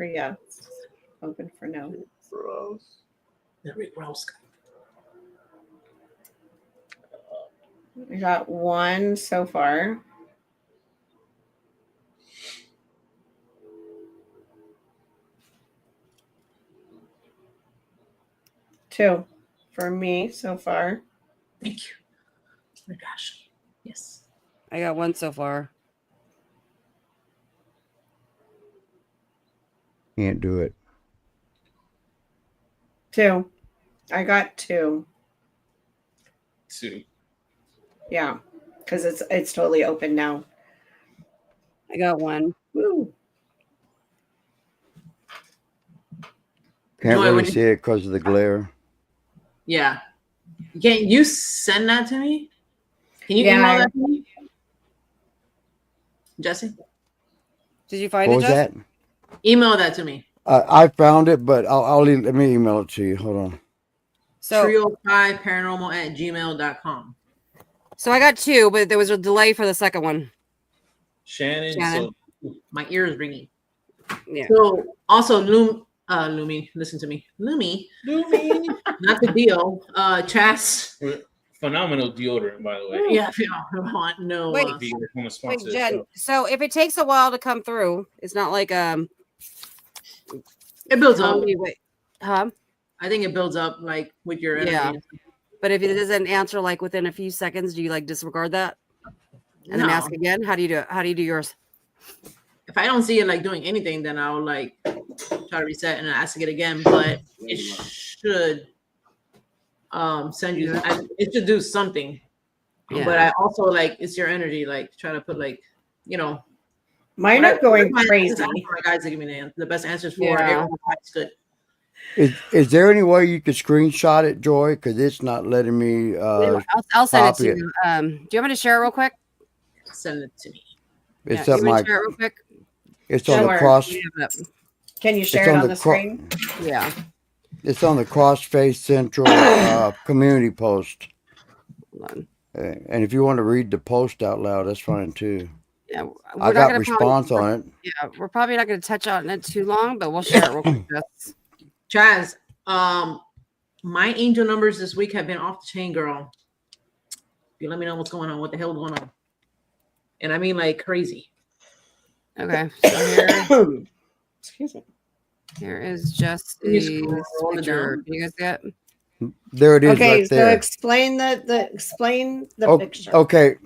yes. Open for no. The Rick Ross guy. I got 1 so far. Two for me so far. Thank you. Oh my gosh. Yes. I got 1 so far. Can't do it. 2. I got 2. 2. Yeah, because it's totally open now. I got 1. Woo. Can't Joy, really when- see it because of the glare. Yeah. Can you send that to me? Can you Yeah. email that to me? Jesse? Did you find What it, was Jess? that? Email that to me. I found it, but let me email it to you. Hold on. So, trio5paranormal@gmail.com. so I got 2, but there was a delay for the second one. Shannon. Shannon. So My ear is ringing. Yeah. So also Lumi, listen to me. Lumi, not the deal. Chas. phenomenal deodorant, by the way. Yeah, if you don't want no Wait. If you guys want to Wait, sponsor the Jen. show. So if it takes a while to come through, it's not like it builds how up. long do you wait? Huh? I think it builds up like with your energy. Yeah. But if it doesn't answer like within a few seconds, do you like disregard that and then ask No. again? How do you do it? How do you do yours? If I don't see it like doing anything, then I'll like try to reset and ask it again. But it should send you. It should do something. Yeah. But I also like it's your energy. Like try to put like Mine when are going my crazy. my guys to give me the best answers for Yeah. it. It's good. Is there any way you could screenshot it, Joy? Because it's not letting me. I'll send it to copy you. Do you want me to share it real quick? Send it to me. It's Yeah, up you want my. to share it real quick? It's on the Sure. cross. Yeah, Can you share It's it on on the the screen? yeah. It's on the Crossface Central community post. Hold on. And if you want to read the post out loud, that's fine too. Yeah, I got response on it. Yeah, we're probably not going to touch on it too long, but we'll share it real quick. Jess. Chaz, my angel numbers this week have been off the chain, girl. You let me know what's going on. What the hell is going on? And I mean like crazy. Okay, so Excuse me. here is just Can you the scroll it picture. down? Do you guys get? There it is, Okay, right so there. explain the Oh, picture. okay.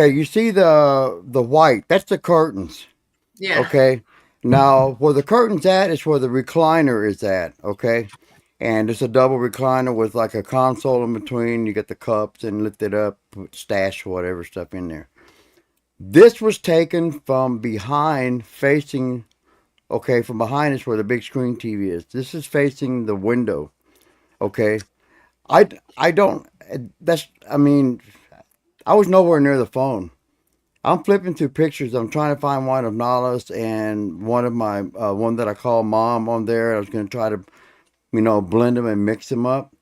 You see the white? That's the curtains. Yeah. Okay. Now, where the curtain's at is where the recliner is at. Okay. And it's a double recliner with like a console in between. You get the cups and lift it up, put stash whatever stuff in there. This was taken from behind, facing. Okay, from behind is where the big screen TV is. This is facing the window. Okay. I don't. I mean, I was nowhere near the phone. I'm flipping through pictures. I'm trying to find one of Nala's and one of my one that I call Mom on there. I was going to try to, blend them and mix them up.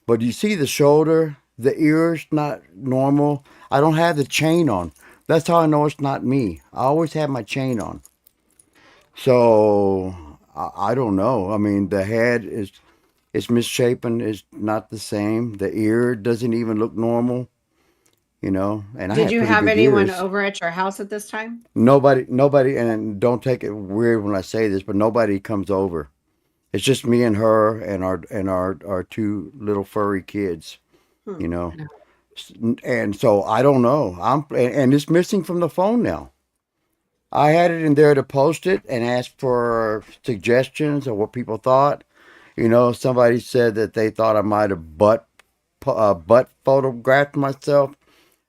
But you see the shoulder, the ears not normal. I don't have the chain on. That's how I know it's not me. I always have my chain on. So I don't know. I mean, the head is misshapen. It's not the same. The ear doesn't even look normal. And I Did had you pretty have big anyone ears. over at your house at this time? Nobody, and don't take it weird when I say this, but nobody comes over. It's just me and her and our two little furry kids, Hmm. you know. And so I don't know. And it's missing from the phone now. I had it in there to post it and ask for suggestions of what people thought. Somebody said that they thought I might have butt photographed myself.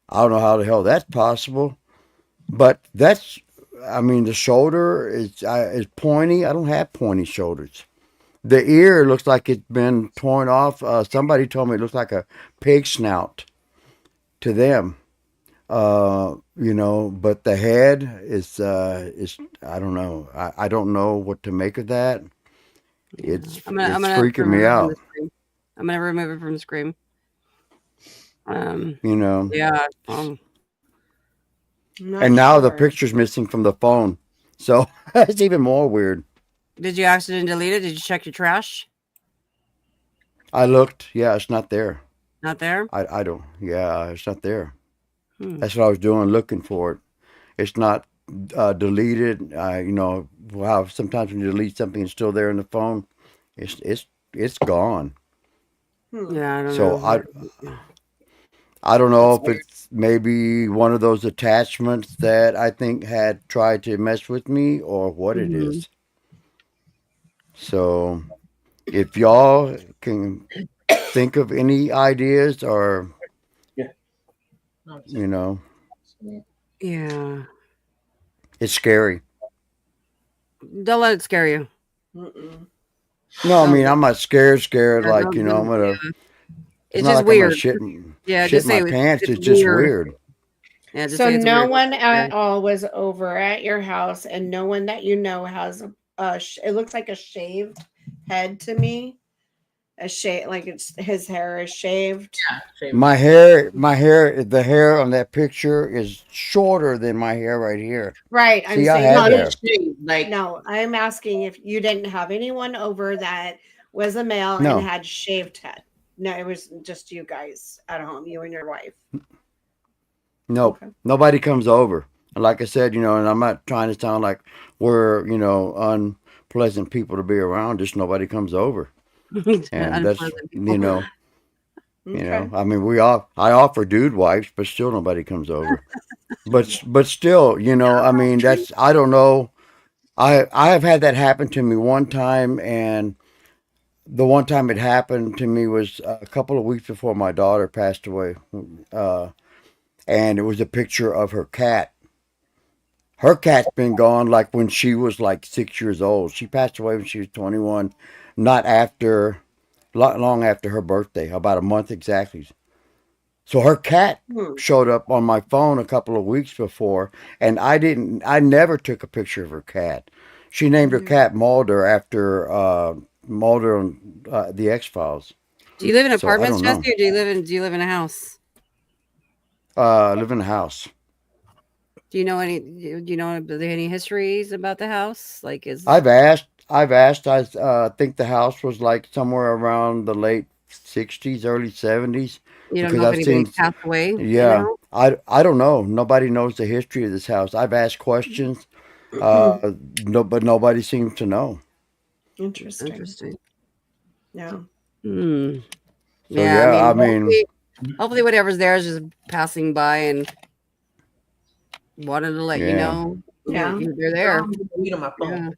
I don't know how the hell that's possible, but the shoulder is pointy. I don't have pointy shoulders. The ear looks like it's been torn off. Somebody told me it looks like a pig snout to them. But the head is I don't know. I don't know what to make of that. It's I'm gonna freaking remove me it from out. the screen. I'm gonna remove it from the screen. Yeah. I'm not And now the sure. picture's missing from the phone, so it's even more weird. Did you accidentally delete it? Did you check your trash? I looked. Yeah, it's not there. Not there. I don't. Yeah, it's not there. Hmm. That's what I was doing, looking for it. It's not deleted. How sometimes when you delete something, it's still there in the phone. It's gone. Yeah, I don't So know. I don't know That's if weird. it's maybe one of those attachments that I think had tried to mess with me or what it Mhm. is. So if y'all can think of any ideas or Yeah. it's scary. Don't let it scare you. Mm-mm. No, I Don't. I'm not scared. Yeah, Like don't, I'm gonna. yeah. It's It's not just like I'm gonna weird. Yeah, shit just say my pants. it's It's just weird. weird. Yeah, just So say it's no weird. one Yeah. at all was over at your house, and no one that has it looks like a shaved head to me. A shave, like his hair is shaved. My hair, the hair on that picture is shorter than my hair right here. Right. I'm See, I saying have No, hair. like no. I'm asking if you didn't have anyone over that was a male and No, had shaved head. No, it was just you guys at home, you and your wife. nope. Okay. Nobody comes over. And like I said, and I'm not trying to sound like we're, unpleasant people to be around. Just nobody comes over. And that's, Unpleasant people. Okay. I offer dude wipes, but still nobody comes over. But still, that's, I don't know. I have had that happen to me one time, and the one time it happened to me was a couple of weeks before my daughter passed away. And it was a picture of her cat. Her cat's been gone like when she was like 6 years old. She passed away when she was 21, not after, long after her birthday, about a month exactly. So her cat Hmm. showed up on my phone a couple of weeks before, and I never took a picture of her cat. She named her cat Mulder after Mulder on the X-Files. Do you live in So I apartments, don't know. Jesse, or do you live in a house? I live in a house. Do you know any? Do you know are there any histories about the house? Like, is I've asked. I think the house was like somewhere around the late 60s, early 70s, you don't because know if I've anybody seen. passed away? Yeah, I don't know. Nobody knows the history of this house. I've asked questions, no, but nobody seems to know. Interesting. Interesting. Yeah. Hmm. So Yeah, I yeah, mean, hopefully whatever's there is just passing by and wanted to let you yeah. know Yeah. they're there. read on my phone. Yeah.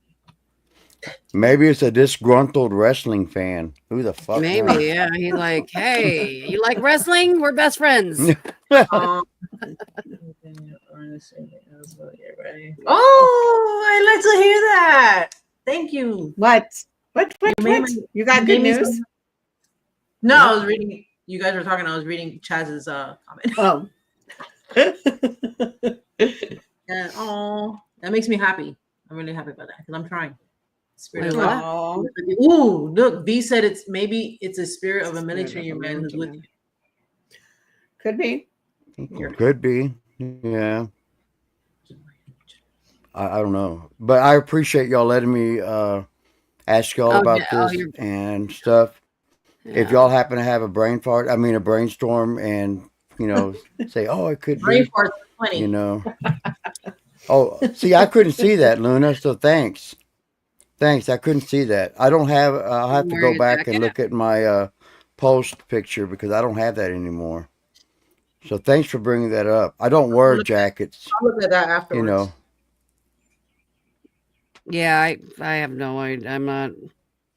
Maybe it's a disgruntled wrestling fan. Who the fuck Maybe, knows? yeah. He's like, hey, you like wrestling? We're best friends. Um, oh, I'd like to hear that. Thank you. What? What? made me- You got you good gave me news? some- No, I was reading. You guys were talking. I was reading Chaz's comment. Oh. And oh, that makes me happy. I'm really happy about that because I'm trying. Spirit Wait, of what? Aw. Ooh, look, B said it's a spirit of a military man who's with you. Could be. Could be. Yeah. I don't know. But I appreciate y'all letting me ask y'all Oh, about yeah. Oh, this you're- and stuff. If Yeah. y'all happen to have a a brainstorm and, say, oh, it could Brain be, fart plenty. Oh, see, I couldn't see that, Luna, so thanks. Thanks. I couldn't see that. I'll have to Wearing go a back and jacket? look at my post picture because I don't have that anymore. So thanks for bringing that up. I don't wear jackets, I'll look at that afterwards. Yeah, I have no idea. I'm not.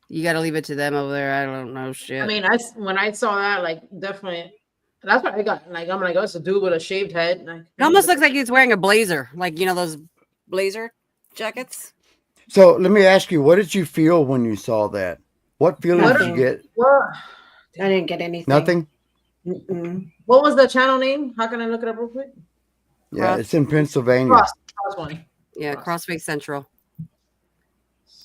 You got to leave it to them over there. I don't know shit. I mean, when I saw that, like, definitely, that's what I got. Like, I'm like, oh, it's a dude with a shaved head. Like, It almost looks like he's wearing a blazer, like those blazer jackets. So let me ask you, what did you feel when you saw that? What feeling did you Nothing. get? What? I didn't get anything. Nothing? Mm-mm. What was the channel name? How can I look it up real quick? Yeah, it's in Pennsylvania. Crossway. Yeah, Crossface Central.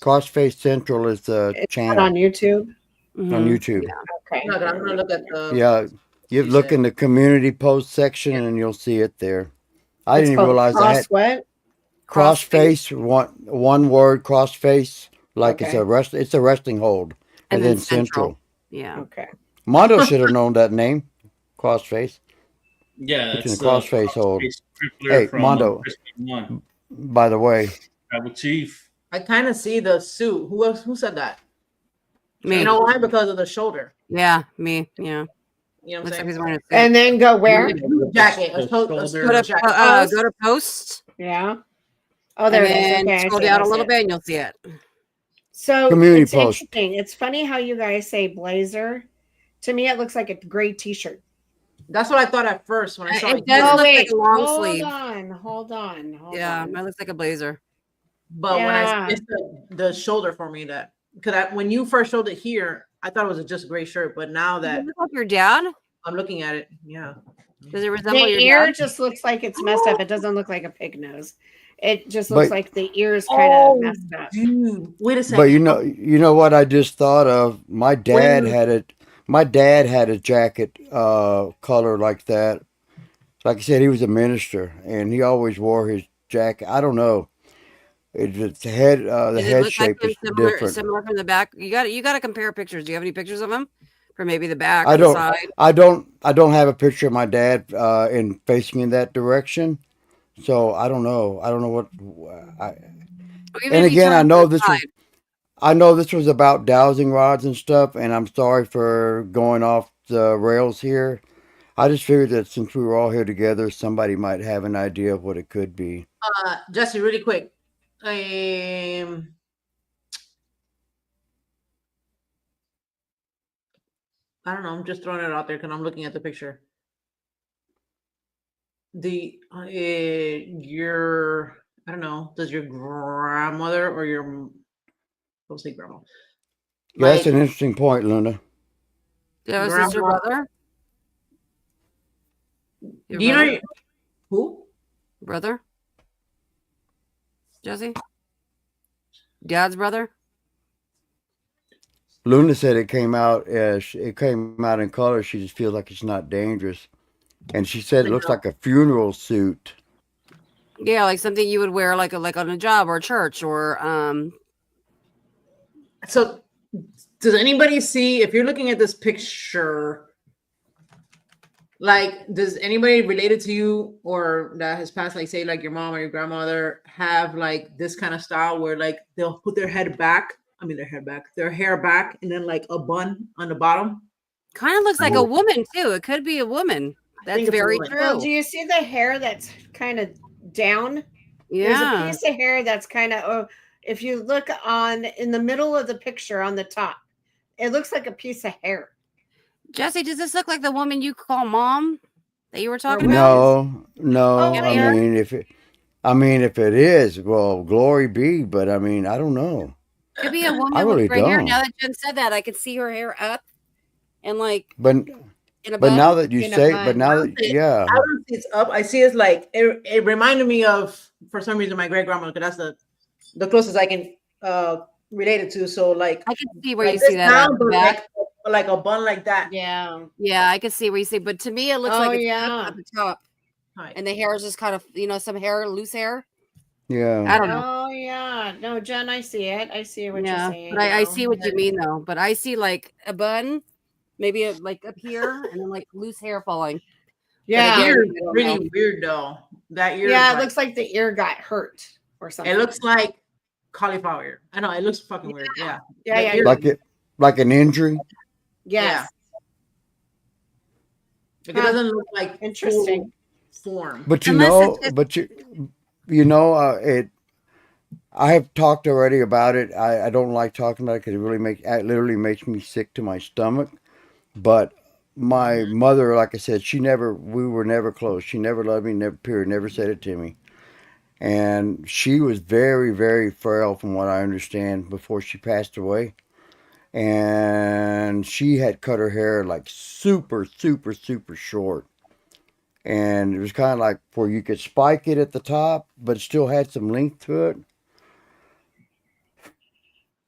Crossface Central is the It's not channel on YouTube. Mhm. on YouTube. Okay. No, I'm gonna look at the. Yeah, you you look said. in the community post section and you'll see it there. I It's didn't called realize I had what? crossface, one word, crossface, like Okay. it's a wrestling hold, and then Central. Yeah. Okay. Mondo should have known that name, crossface. Yeah, It's in that's the crossface hold. Crippler Hey, from Mondo. Crispin One. By the way, Tribal Chief. I kind of see the suit. Who else? Who said that? Me. You know why? Because of the shoulder. Yeah, me. Yeah. You know what Looks like I'm he's saying? wearing a suit. And then go where? Jacket. The A shoulder. jacket. Go to post. Yeah. Oh, there and it is. then Okay. I scroll see it, down I a see little it. bit and you'll see it. So Community it's post. interesting. It's funny how you guys say blazer. To me, it looks like a gray T-shirt. That's what I thought at first when I saw It it. does here. look like a long sleeve. Hold on. Yeah, it looks like a blazer. But when Yeah. it's the shoulder for me that because when you first showed it here, I thought it was just a gray shirt. But now Does that it look like your dad? I'm looking at it, yeah. Does it resemble The your ear dad? just looks like it's messed up. It doesn't look like a pig nose. It just looks But- like the ear's kind of messed up. Dude, wait a second. but you know what I just thought of? My dad When- had it. My dad had a jacket color like that. Like I said, he was a minister, and he always wore his jacket. I don't know. The head Does it head look shape like is him different. similar from the back? You got to compare pictures. Do you have any pictures of him for maybe the back I or the don't. side? I don't have a picture of my dad in facing in that direction. So I don't know. I don't know what. Or even And if you again, turn I to know the this was. side. I know this was about dowsing rods and stuff, and I'm sorry for going off the rails here. I just figured that since we were all here together, somebody might have an idea of what it could be. Jesse, really quick. I don't know. I'm just throwing it out there because I'm looking at the picture. Your I don't know. Does your grandmother or your I'll say grandma? Yeah, that's Like, an interesting point, Luna. Do you have a sister, Grandma- brother? do you know who? Brother? Jesse? Dad's brother? Luna said it came out in color. She just feels like it's not dangerous, and she said it looks like a funeral suit. Yeah, like something you would wear like on a job or a church or So, does anybody see if you're looking at this picture? Like, does anybody related to you or that has passed, like, say, like your mom or your grandmother, have like this kind of style where like they'll put their hair back, and then like a bun on the bottom? kind of looks like a woman too. It could be a woman. That's think it's a very woman. Well, true. do you see the hair that's kind of down? There's Yeah. a piece of hair that's kind of, if you look in the middle of the picture on the top, it looks like a piece of hair. Jesse, does this look like the woman you call mom that you were talking about? No. Oh, I mean, if it is, well, glory be. But I mean, I don't know. Could be a woman I really with gray hair. don't. Now that Jen said that, I could see her hair up and like But in a But bun. now that you In a say, bun. but now that yeah, I don't see it's up. I see it's like it reminded me of, for some reason, my great grandma, because that's the closest I can relate it to. So like I can see where like you this see that now, at the but back. like a bun like that. Yeah. Yeah, I can see where you see. But to me, it looks Oh, like it's yeah. at the top, Right. and the hair is just kind of some hair, loose hair. I yeah. don't know. Oh yeah. No, Jen, I see it. I see what you're Yeah, saying. but I now. see what you mean though. But I see like a bun, maybe like up here, and then like loose hair falling. Yeah. again, Ear I don't really know. weird though. That ear. Yeah, is it like, looks like the ear got hurt or something. it looks like cauliflower. I know it looks fucking weird. Yeah. Yeah, The yeah. ear- Like an injury. Yes. Like, it doesn't look like Interesting. full form. But Unless it's just- it. I have talked already about it. I don't like talking about it because it literally makes me sick to my stomach. But my mother, like I said, we were never close. She never loved me, never said it to me. And she was very, very frail from what I understand before she passed away. And she had cut her hair like super, super, super short. And it was kind of like where you could spike it at the top, but it still had some length to it.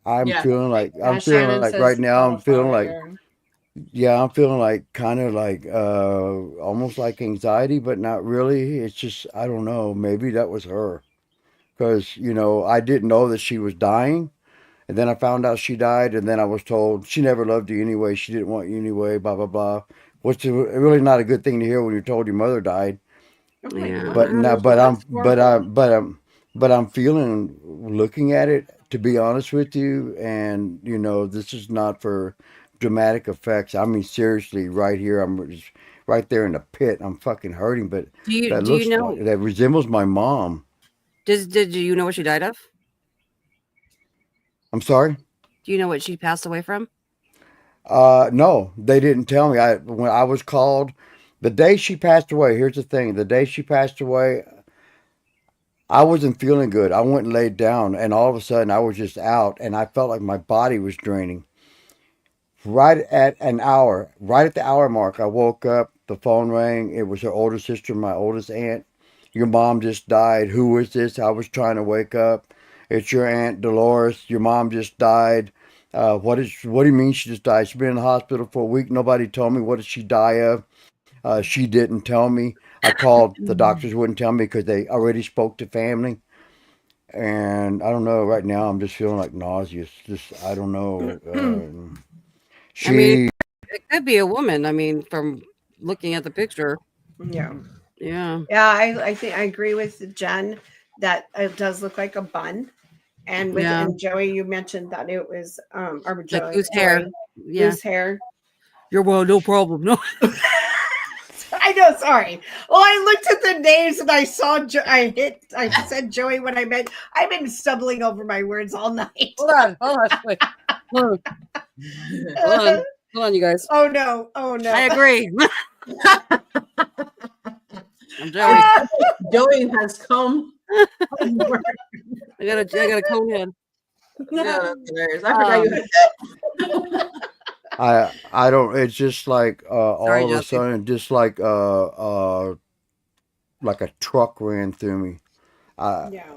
I'm Yeah. feeling like Shannon right says now I'm feeling like cauliflower. I'm feeling like kind of like almost like anxiety, but not really. It's just I don't know. Maybe that was her because I didn't know that she was dying, and then I found out she died, and then I was told she never loved you anyway. She didn't want you anyway. Blah blah blah. Which is really not a good thing to hear when you're told your mother died. I'm like, Yeah. what? But now, That's horrible. but I'm feeling looking at it. To be honest with you, and this is not for dramatic effects. I mean, seriously, right here, I'm just right there in the pit. I'm fucking hurting, but do you that do you looks know? like that resembles my mom. Did you know what she died of? I'm sorry. Do you know what she passed away from? No, they didn't tell me. When I was called, the day she passed away. Here's the thing: the day she passed away, I wasn't feeling good. I went and laid down, and all of a sudden, I was just out, and I felt like my body was draining. Right at the hour mark, I woke up. The phone rang. It was her older sister, my oldest aunt. Your mom just died. Who is this? I was trying to wake up. It's your aunt Dolores. Your mom just died. What do you mean she just died? She's been in the hospital for a week. Nobody told me. What did she die of? She didn't tell me. I called. The doctors wouldn't tell me because they already spoke to family. And I don't know. Right now, I'm just feeling like nauseous. Just I don't know. I mean, She it could be a woman. I mean, from looking at the picture. Yeah. Yeah. Yeah, I think I agree with Jen that it does look like a bun. And with Yeah. and Joey, you mentioned that it was or Like Joey, loose hair. Joey, Yeah. loose hair. You're well, no problem. No. I know, sorry. Well, I looked at the names and I saw I said Joey when I meant I've been stumbling over my words all night. Hold on. Wait. Hold on, you guys. Oh no. I agree. I'm Joey. Joey has come. I got a cone head. Yeah, that's hilarious. I forgot you had I don't. It's just like Sorry, all of a Jesse. sudden, just like a truck ran through me. I Yeah.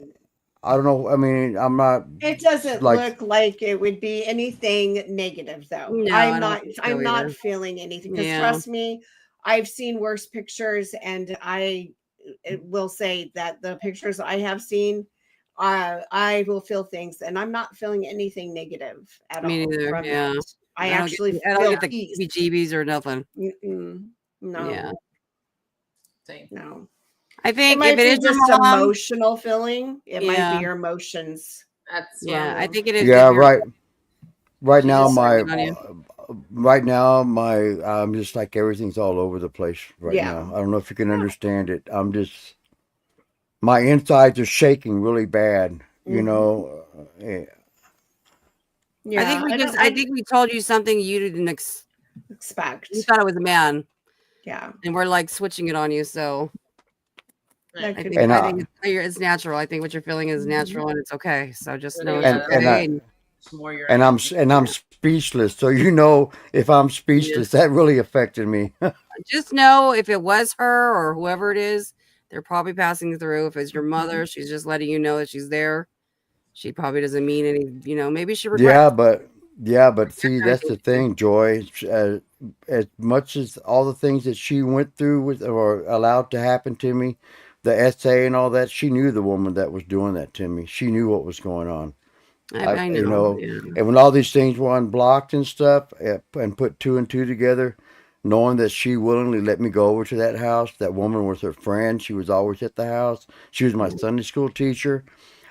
I don't know. I mean, I'm not It doesn't like look like it would be anything negative though. No, I don't I'm think so not either. feeling anything because Yeah. trust me, I've seen worse pictures and it will say that the pictures I have seen I will feel things and I'm not feeling anything negative at Me all neither, from yeah. that. I don't actually get, I don't feel get the peace. heebie-jeebies or nothing. Mm-mm. No. Yeah. Same. No. I It think might if it be is your just mom, emotional feeling. It might Yeah. be your emotions. That's yeah, I Wow. think it is. yeah. if you're- Right she's now, just working on you. I'm just like everything's all over the place right Yeah. now. I don't know if you can understand it. My insides are shaking really bad. You Mhm. know. Yeah. I think we told you something you didn't expect. you thought it was a man, Yeah. and we're like switching it on you. So That I could think be. And I think it's natural. I think what you're feeling is Mhm. natural, and it's okay. So just It know is. it's and okay. I and It's more your and energy. I'm speechless. So if I'm speechless, that really affected me. Just know if it was her or whoever it is, they're probably passing through. If it's your mother, she's just letting you know that she's there. She probably doesn't mean any, maybe she regrets. But see, that's the thing, Joy. As much as all the things that she went through with or allowed to happen to me, the essay and all that, she knew the woman that was doing that to me. She knew what was going on. I know. Yeah. And when all these things were unblocked and stuff, and put two and two together, knowing that she willingly let me go over to that house, that woman was her friend. She was always at the house. She was my Sunday school teacher.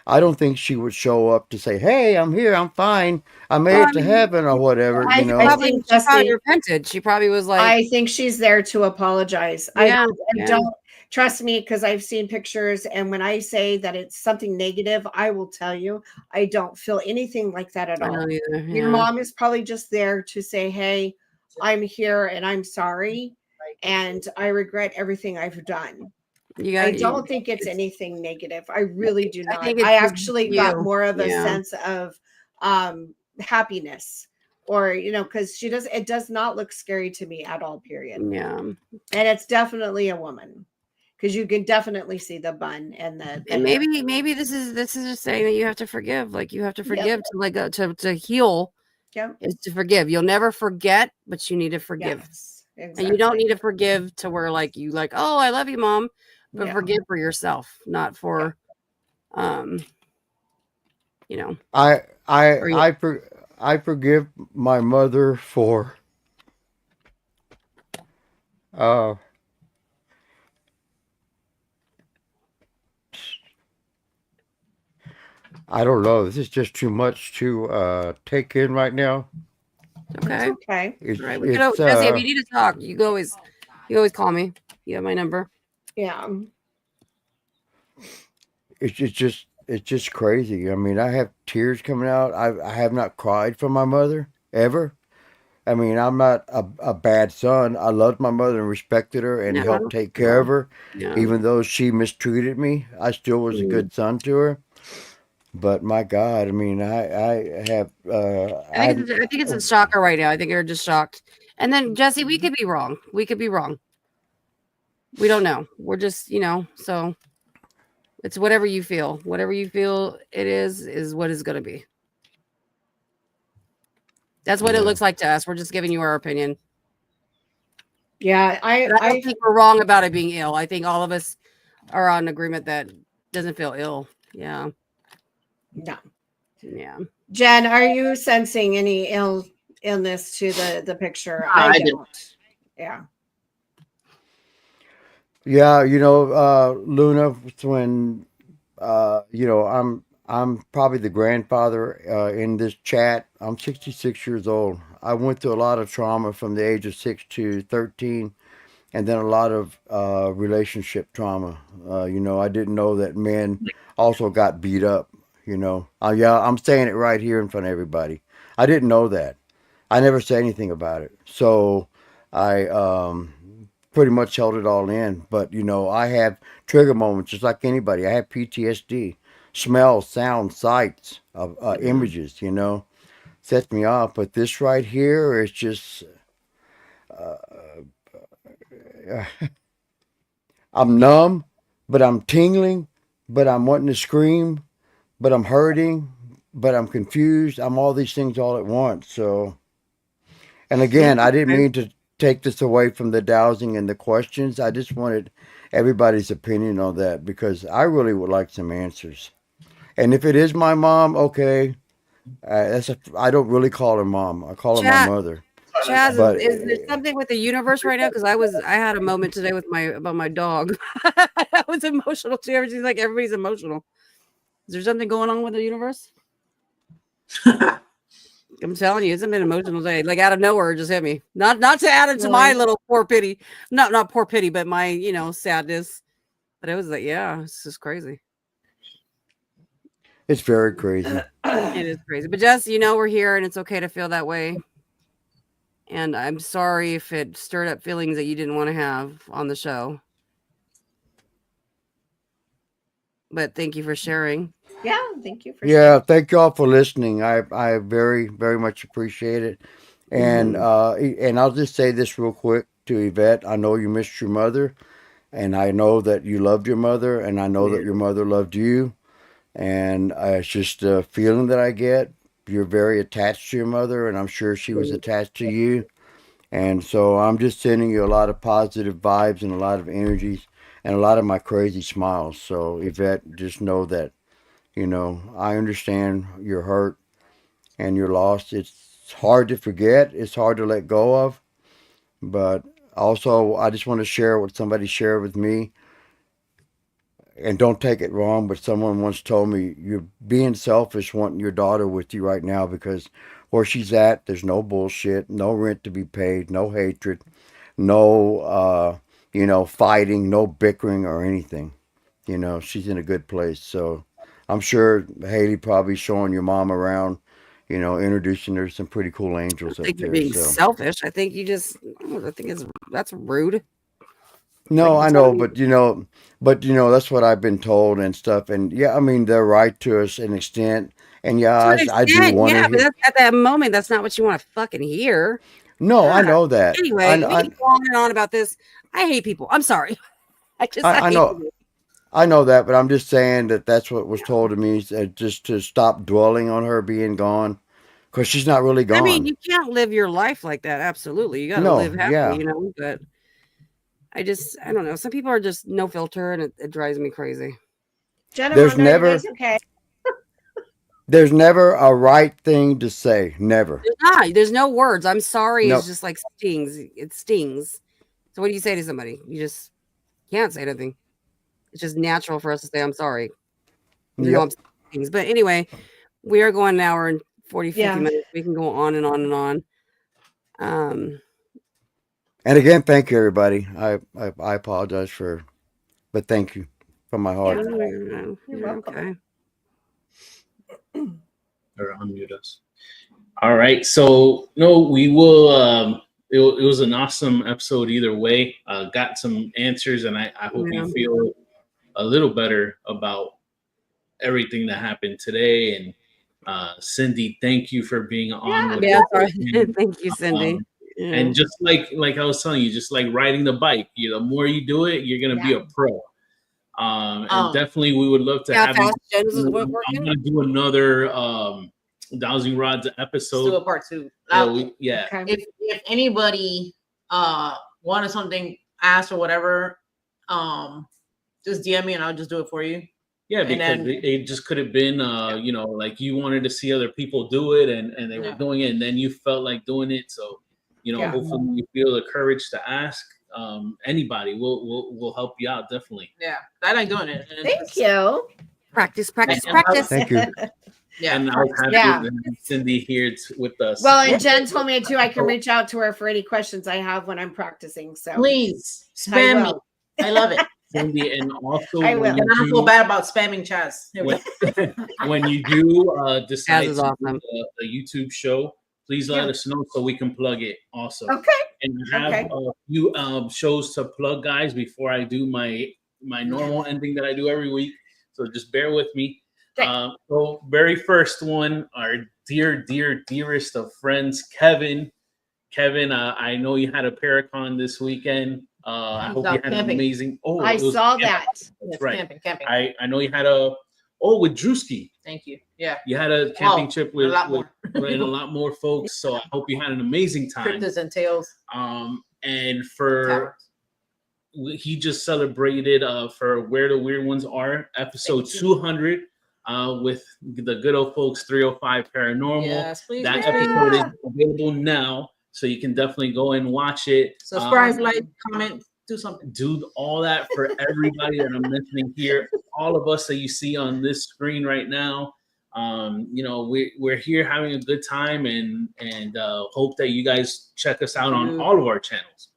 I don't think she would show up to say, "Hey, I'm here. I'm fine. I made it to heaven," or whatever. I think She probably Jesse, repented. She probably was like, I think she's there to apologize. Yeah, I don't trust me because I've seen pictures, and when I say that it's something negative, I will tell you I don't feel anything like that at I all. don't either. Your Yeah. mom is probably just there to say, "Hey, I'm here and I'm sorry, and I regret everything I've done." I don't think it's anything negative. I really do I not. think it's I just actually got you. more of a Yeah. sense of happiness, or because it does not look scary to me at all, period. Yeah. And it's definitely a woman, because you can definitely see the bun and the And hair. maybe this is just saying that you have to forgive. Like you have to forgive to like to heal. Yep. Is to forgive. You'll never forget, but you need to forgive. Yes, And you don't need to forgive to where like you like, oh, I love you, mom. But Yeah. forgive for yourself, not for I forgive my mother for I don't know. This is just too much to take in right now. Okay. Okay. Right. Jesse, if you need to talk, you always call me. You have my number. Yeah. It's just crazy. I mean, I have tears coming out. I have not cried for my mother ever. I mean, I'm not a bad son. I loved my mother and respected her and helped take care of her. Yeah. Even though she mistreated me, I still was a good son to her. But my God, I mean, I have. I think it's a shocker right now. I think you're just shocked. And then Jesse, we could be wrong. We could be wrong. We don't know. We're just, so it's whatever you feel. Whatever you feel it is what it's going to be. That's what it looks like to us. We're just giving you our opinion. Yeah, I don't think we're wrong about it being ill. I think all of us are on agreement that doesn't feel ill. Yeah. No. Yeah. Jen, are you sensing any illness to the picture? I don't. Yeah. Yeah, Luna, when I'm probably the grandfather in this chat. I'm 66 years old. I went through a lot of trauma from the age of 6 to 13, and then a lot of relationship trauma. I didn't know that men also got beat up. I'm saying it right here in front of everybody. I didn't know that. I never said anything about it. So I pretty much held it all in. But, I have trigger moments just like anybody. I have PTSD, smells, sounds, sights, images, sets me off. But this right here is just, I'm numb, but I'm tingling, but I'm wanting to scream, but I'm hurting, but I'm confused. I'm all these things all at once. So, and again, I didn't mean to take this away from the dowsing and the questions. I just wanted everybody's opinion on that because I really would like some answers. And if it is my mom, okay, I don't really call her mom. I call her my mother. Chaz, is there something with the universe right now? Because I had a moment today about my dog. I was emotional too. Everybody's emotional. Is there something going on with the universe? I'm telling you, it's been an emotional day. Like out of nowhere, it just hit me. Not to add into my little poor pity. Not poor pity, but my sadness. But it was like, yeah, it's just crazy. It's very crazy. It is crazy. But Jess, we're here and it's okay to feel that way. And I'm sorry if it stirred up feelings that you didn't want to have on the show. But thank you for sharing. Yeah, thank you for Yeah, thank y'all for listening. I very, very much appreciate it. And and I'll just say this real quick to Yvette. I know you missed your mother, and I know that you loved your mother, and I know that your mother loved you. And it's just a feeling that I get. You're very attached to your mother, and I'm sure she was attached to you. And so I'm just sending you a lot of positive vibes and a lot of energies and a lot of my crazy smiles. So Yvette, just know that, I understand you're hurt and you're lost. It's hard to forget. It's hard to let go of. But also, I just want to share what somebody shared with me. And don't take it wrong, but someone once told me you're being selfish wanting your daughter with you right now because where she's at, there's no bullshit, no rent to be paid, no hatred, no, fighting, no bickering or anything. She's in a good place. So I'm sure Haley probably showing your mom around, introducing her to some pretty cool angels I up think you're there. being So selfish. I think that's rude. no, Like I you know, telling me, but that's what I've been told and stuff. And yeah, I mean, they're right to us an extent. And yeah, to an I do extent, want to yeah, but hear. that's, at that moment, that's not what you want to fucking hear. No, I God. know that. Anyway, we can go on and on about this. I hate people. I'm sorry. I I hate know. people. I know that, but I'm just saying that that's what was told to me, just to stop dwelling on her being gone, because she's not really I mean, gone. you can't live your life like that. Absolutely. You got to live No, happy, yeah. but I don't know. Some people are just no filter and it drives me crazy. Jenna There's Mondo, you never, guys okay? there's never a right thing to say. Never. There's no words. I'm sorry. No. It's just like stings. It stings. So what do you say to somebody? You just can't say anything. It's just natural for us to say, I'm sorry. Even though I'm Yep. saying things. But anyway, we are going an hour and 40, 50 Yeah. minutes. We can go on and on and on. And again, thank you, everybody. I apologize but thank you from my heart. You're okay. Or unmute us. All right. So no, we will. It was an awesome episode either way. Got some answers, and I hope you feel a little better about everything that happened today. And Cindy, thank you for being on with us. Thank you, Cindy. And just like I was telling you, just like riding the bike, the more you do it, you're gonna be a pro. And definitely, we would love to have you. I'm gonna do another dowsing rods episode. Let's do a part 2. If anybody wanted something asked or whatever, just DM me and I'll just do it for you. Yeah, because it just could have been, like you wanted to see other people do it and they were doing it, and then you felt like doing it. So, hopefully you feel the courage to ask. Anybody will help you out, definitely. Yeah, I like doing it. Thank you. Practice. Thank you. Yeah, and I was happy to have Cindy here with us. Well, and Jen told me too, I can reach out to her for any questions I have when I'm practicing. So please spam me. I love it. Cindy, and also I will. I don't feel bad about spamming Chaz. When you do decide to awesome. do a YouTube show, please let us know so we can plug it also. Okay. And I have a few shows to plug, guys, before I do my normal ending that I do every week. So just bear with me. So very first one, our dearest of friends, Kevin. Kevin, I know you had a Paracon this weekend. I hope you had an amazing. Oh, I saw that. That's right. Camping. I know you had with Drewski. Thank you. Yeah. You had a camping trip with a lot more folks. So I hope you had an amazing time. Cryptids and Tales. And he just celebrated for Where the Weird Ones Are, episode 200, with the good old folks 305 Paranormal. Yes, please. That episode is available now, so you can definitely go and watch it. Subscribe, like, comment, do something. Do all that for everybody that I'm mentioning here. All of us that you see on this screen right now. We're here having a good time and hope that you guys check us out on all of our channels.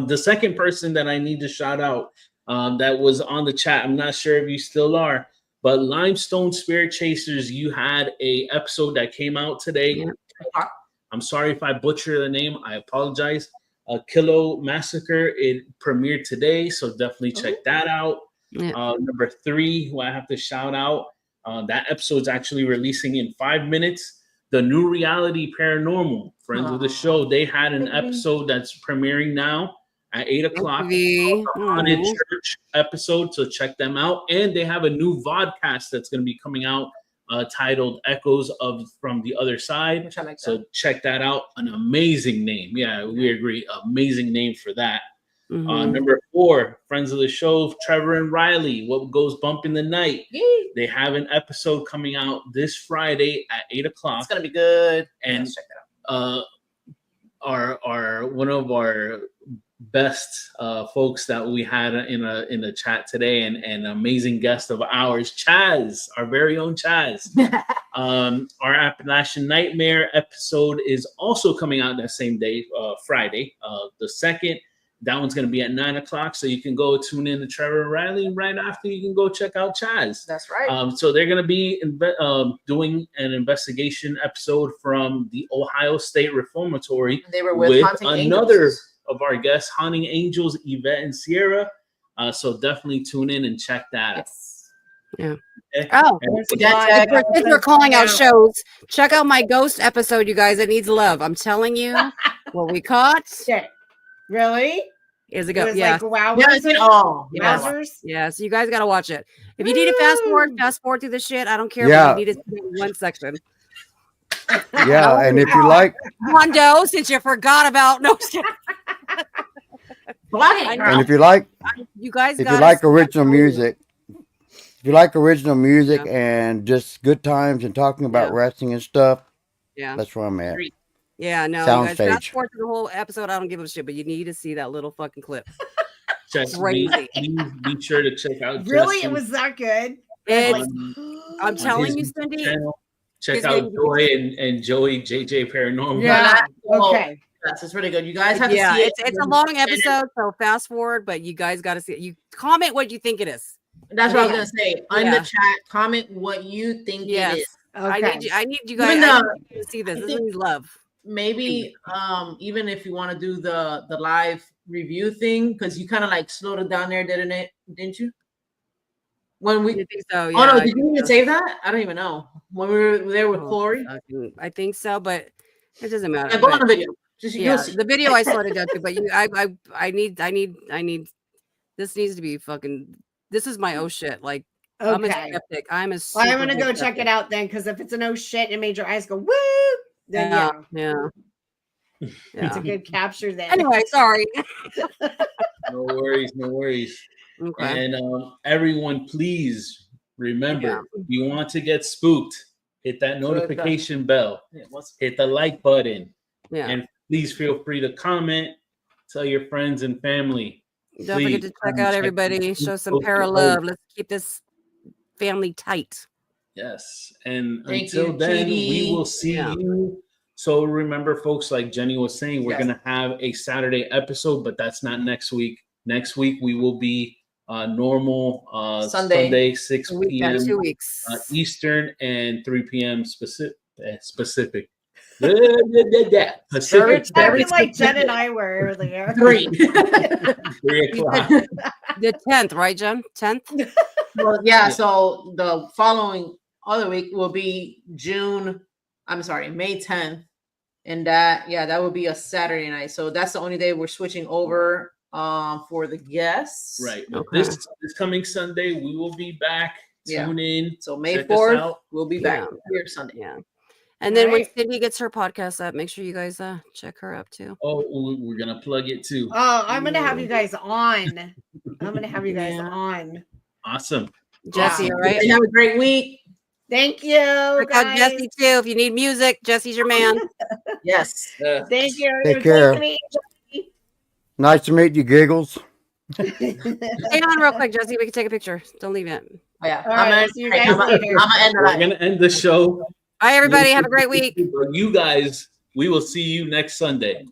The second person that I need to shout out that was on the chat, I'm not sure if you still are, but Limestone Spirit Chasers, you had a episode that came out today. I'm sorry if I butcher the name. I apologize. Kilo Massacre, it premiered today, so definitely check that out. Number 3, who I have to shout out That episode's actually releasing in 5 minutes. The new reality Paranormal, friends of the show, they had an episode that's premiering now at 8 o'clock. TV. Haunted Church episode, so check them out. And they have a new vodcast that's going to be coming out titled Echoes of From the Other Side. Which I like So that. check that out. An amazing name. Yeah, we agree. Amazing name for that. Number 4, friends of the show, Trevor and Riley, What Goes Bump in the Night. Yay. They have an episode coming out this Friday at 8 o'clock. It's gonna be good. And Let's check that out. our one of our best folks that we had in the chat today, and an amazing guest of ours, Chaz, our very own Chaz. Our Appalachian Nightmare episode is also coming out that same day, Friday, the 2nd. That one's going to be at 9 o'clock, so you can go tune in to Trevor and Riley, and right after you can go check out Chaz. That's right. So they're going to be doing an investigation episode from the Ohio State Reformatory They were with Haunting another Angels. of our guests, Haunting Angels, Yvette and Sierra. So definitely tune in and check that. Yes. Yeah. Okay? Oh, And since we're calling out shows, check out my ghost episode, you guys. It needs love. I'm telling you, what we caught Shit. Really? is a It go. was Yeah. like wow. Oh, Wowzers. Yeah, so you guys got to watch it. If you need to fast forward through the shit. I don't care. Yeah. But you need to see it in one section. Yeah, and if you like, Mondo, since you forgot about no shit. I know. and if you like, You guys if got you like original music, if you like original music and just good times and talking about Yeah. wrestling and stuff, Yeah. that's where I'm at. Yeah, no, you guys Soundstage. fast forward through the whole episode. I don't give a shit, but you need to see that little fucking clip. Crazy. Be sure to check out Really? Justin It was that good? It's, I'm on telling his you, Cindy. channel. Check his out name- Joy and Joey JJ Paranormal. Yeah. Oh, Okay. Yes, it's really good. You guys have to Yeah, see it. it's a long episode, so fast forward, but you guys got to see it. You comment what you think it is. That's what I was gonna say. In Yeah. the chat, comment what you think Yes. it is. Okay. I need you guys Even I though- need you to see this. I This think- needs love. Maybe even if you want to do the live review thing, because you kind of like slowed it down there, didn't you? When we I think so. Yeah. oh no, did you even save that? I don't even know. When we were there with Oh, Corey. I think so, but it doesn't matter. Yeah, go on But- the video. Just yeah, you'll see. the video I slowed it down to, but I need this needs to be fucking. This is my oh shit. Like I'm a Okay. skeptic. I'm a. Well, I'm gonna go check it out then, because if it's a no shit and it made your eyes go woo, then yeah, Yeah. it's Yeah. a good capture then. Anyway, sorry. No worries, no worries. Okay. And everyone, please remember, if you want to get spooked, hit that notification bell, Yeah, what's- hit the like button, Yeah. and please feel free to comment. Tell your friends and family. Don't forget to check out everybody. Show some para love. Let's keep this family tight. Yes. And Thank until you, then, we Katie. will see Yeah. you. So remember, folks, like Jenny was saying, we're Yes. going to have a Saturday episode, but that's not next week. Next week, we will be normal Sunday. 6 We got p.m. 2 weeks. Eastern and 3 p.m. Specific. Pacific. You're talking like Jen and I were earlier. 3. 3 o'clock. The 10th, right, Jen? 10th? Well, yeah. So the following other week will be May 10th, and that would be a Saturday night. So that's the only day we're switching over for the guests. Right. Okay. This coming Sunday, we will be back. Yeah. Tune in. So May Check us 4th, out. we'll be back Yeah. here Sunday. Yeah. And then when Right. Cindy gets her podcast up, make sure you guys check her up too. Oh, we're going to plug it too. Oh, I'm gonna have you guys on. I'm gonna have you guys on. Awesome. Jesse, all right? And have a great week. Thank you, Check out guys. Jesse too. If you need music, Jesse's your man. Yes. Thank you. Take It was care. nice to meet Nice to meet you, Giggles. you. Stay on real quick, Jesse. We can take a picture. Don't leave yet. Oh, yeah. All right, see you guys I'm later. gonna end We're it. going to end the show. Bye, everybody. Have a great week. You guys, we will see you next Sunday.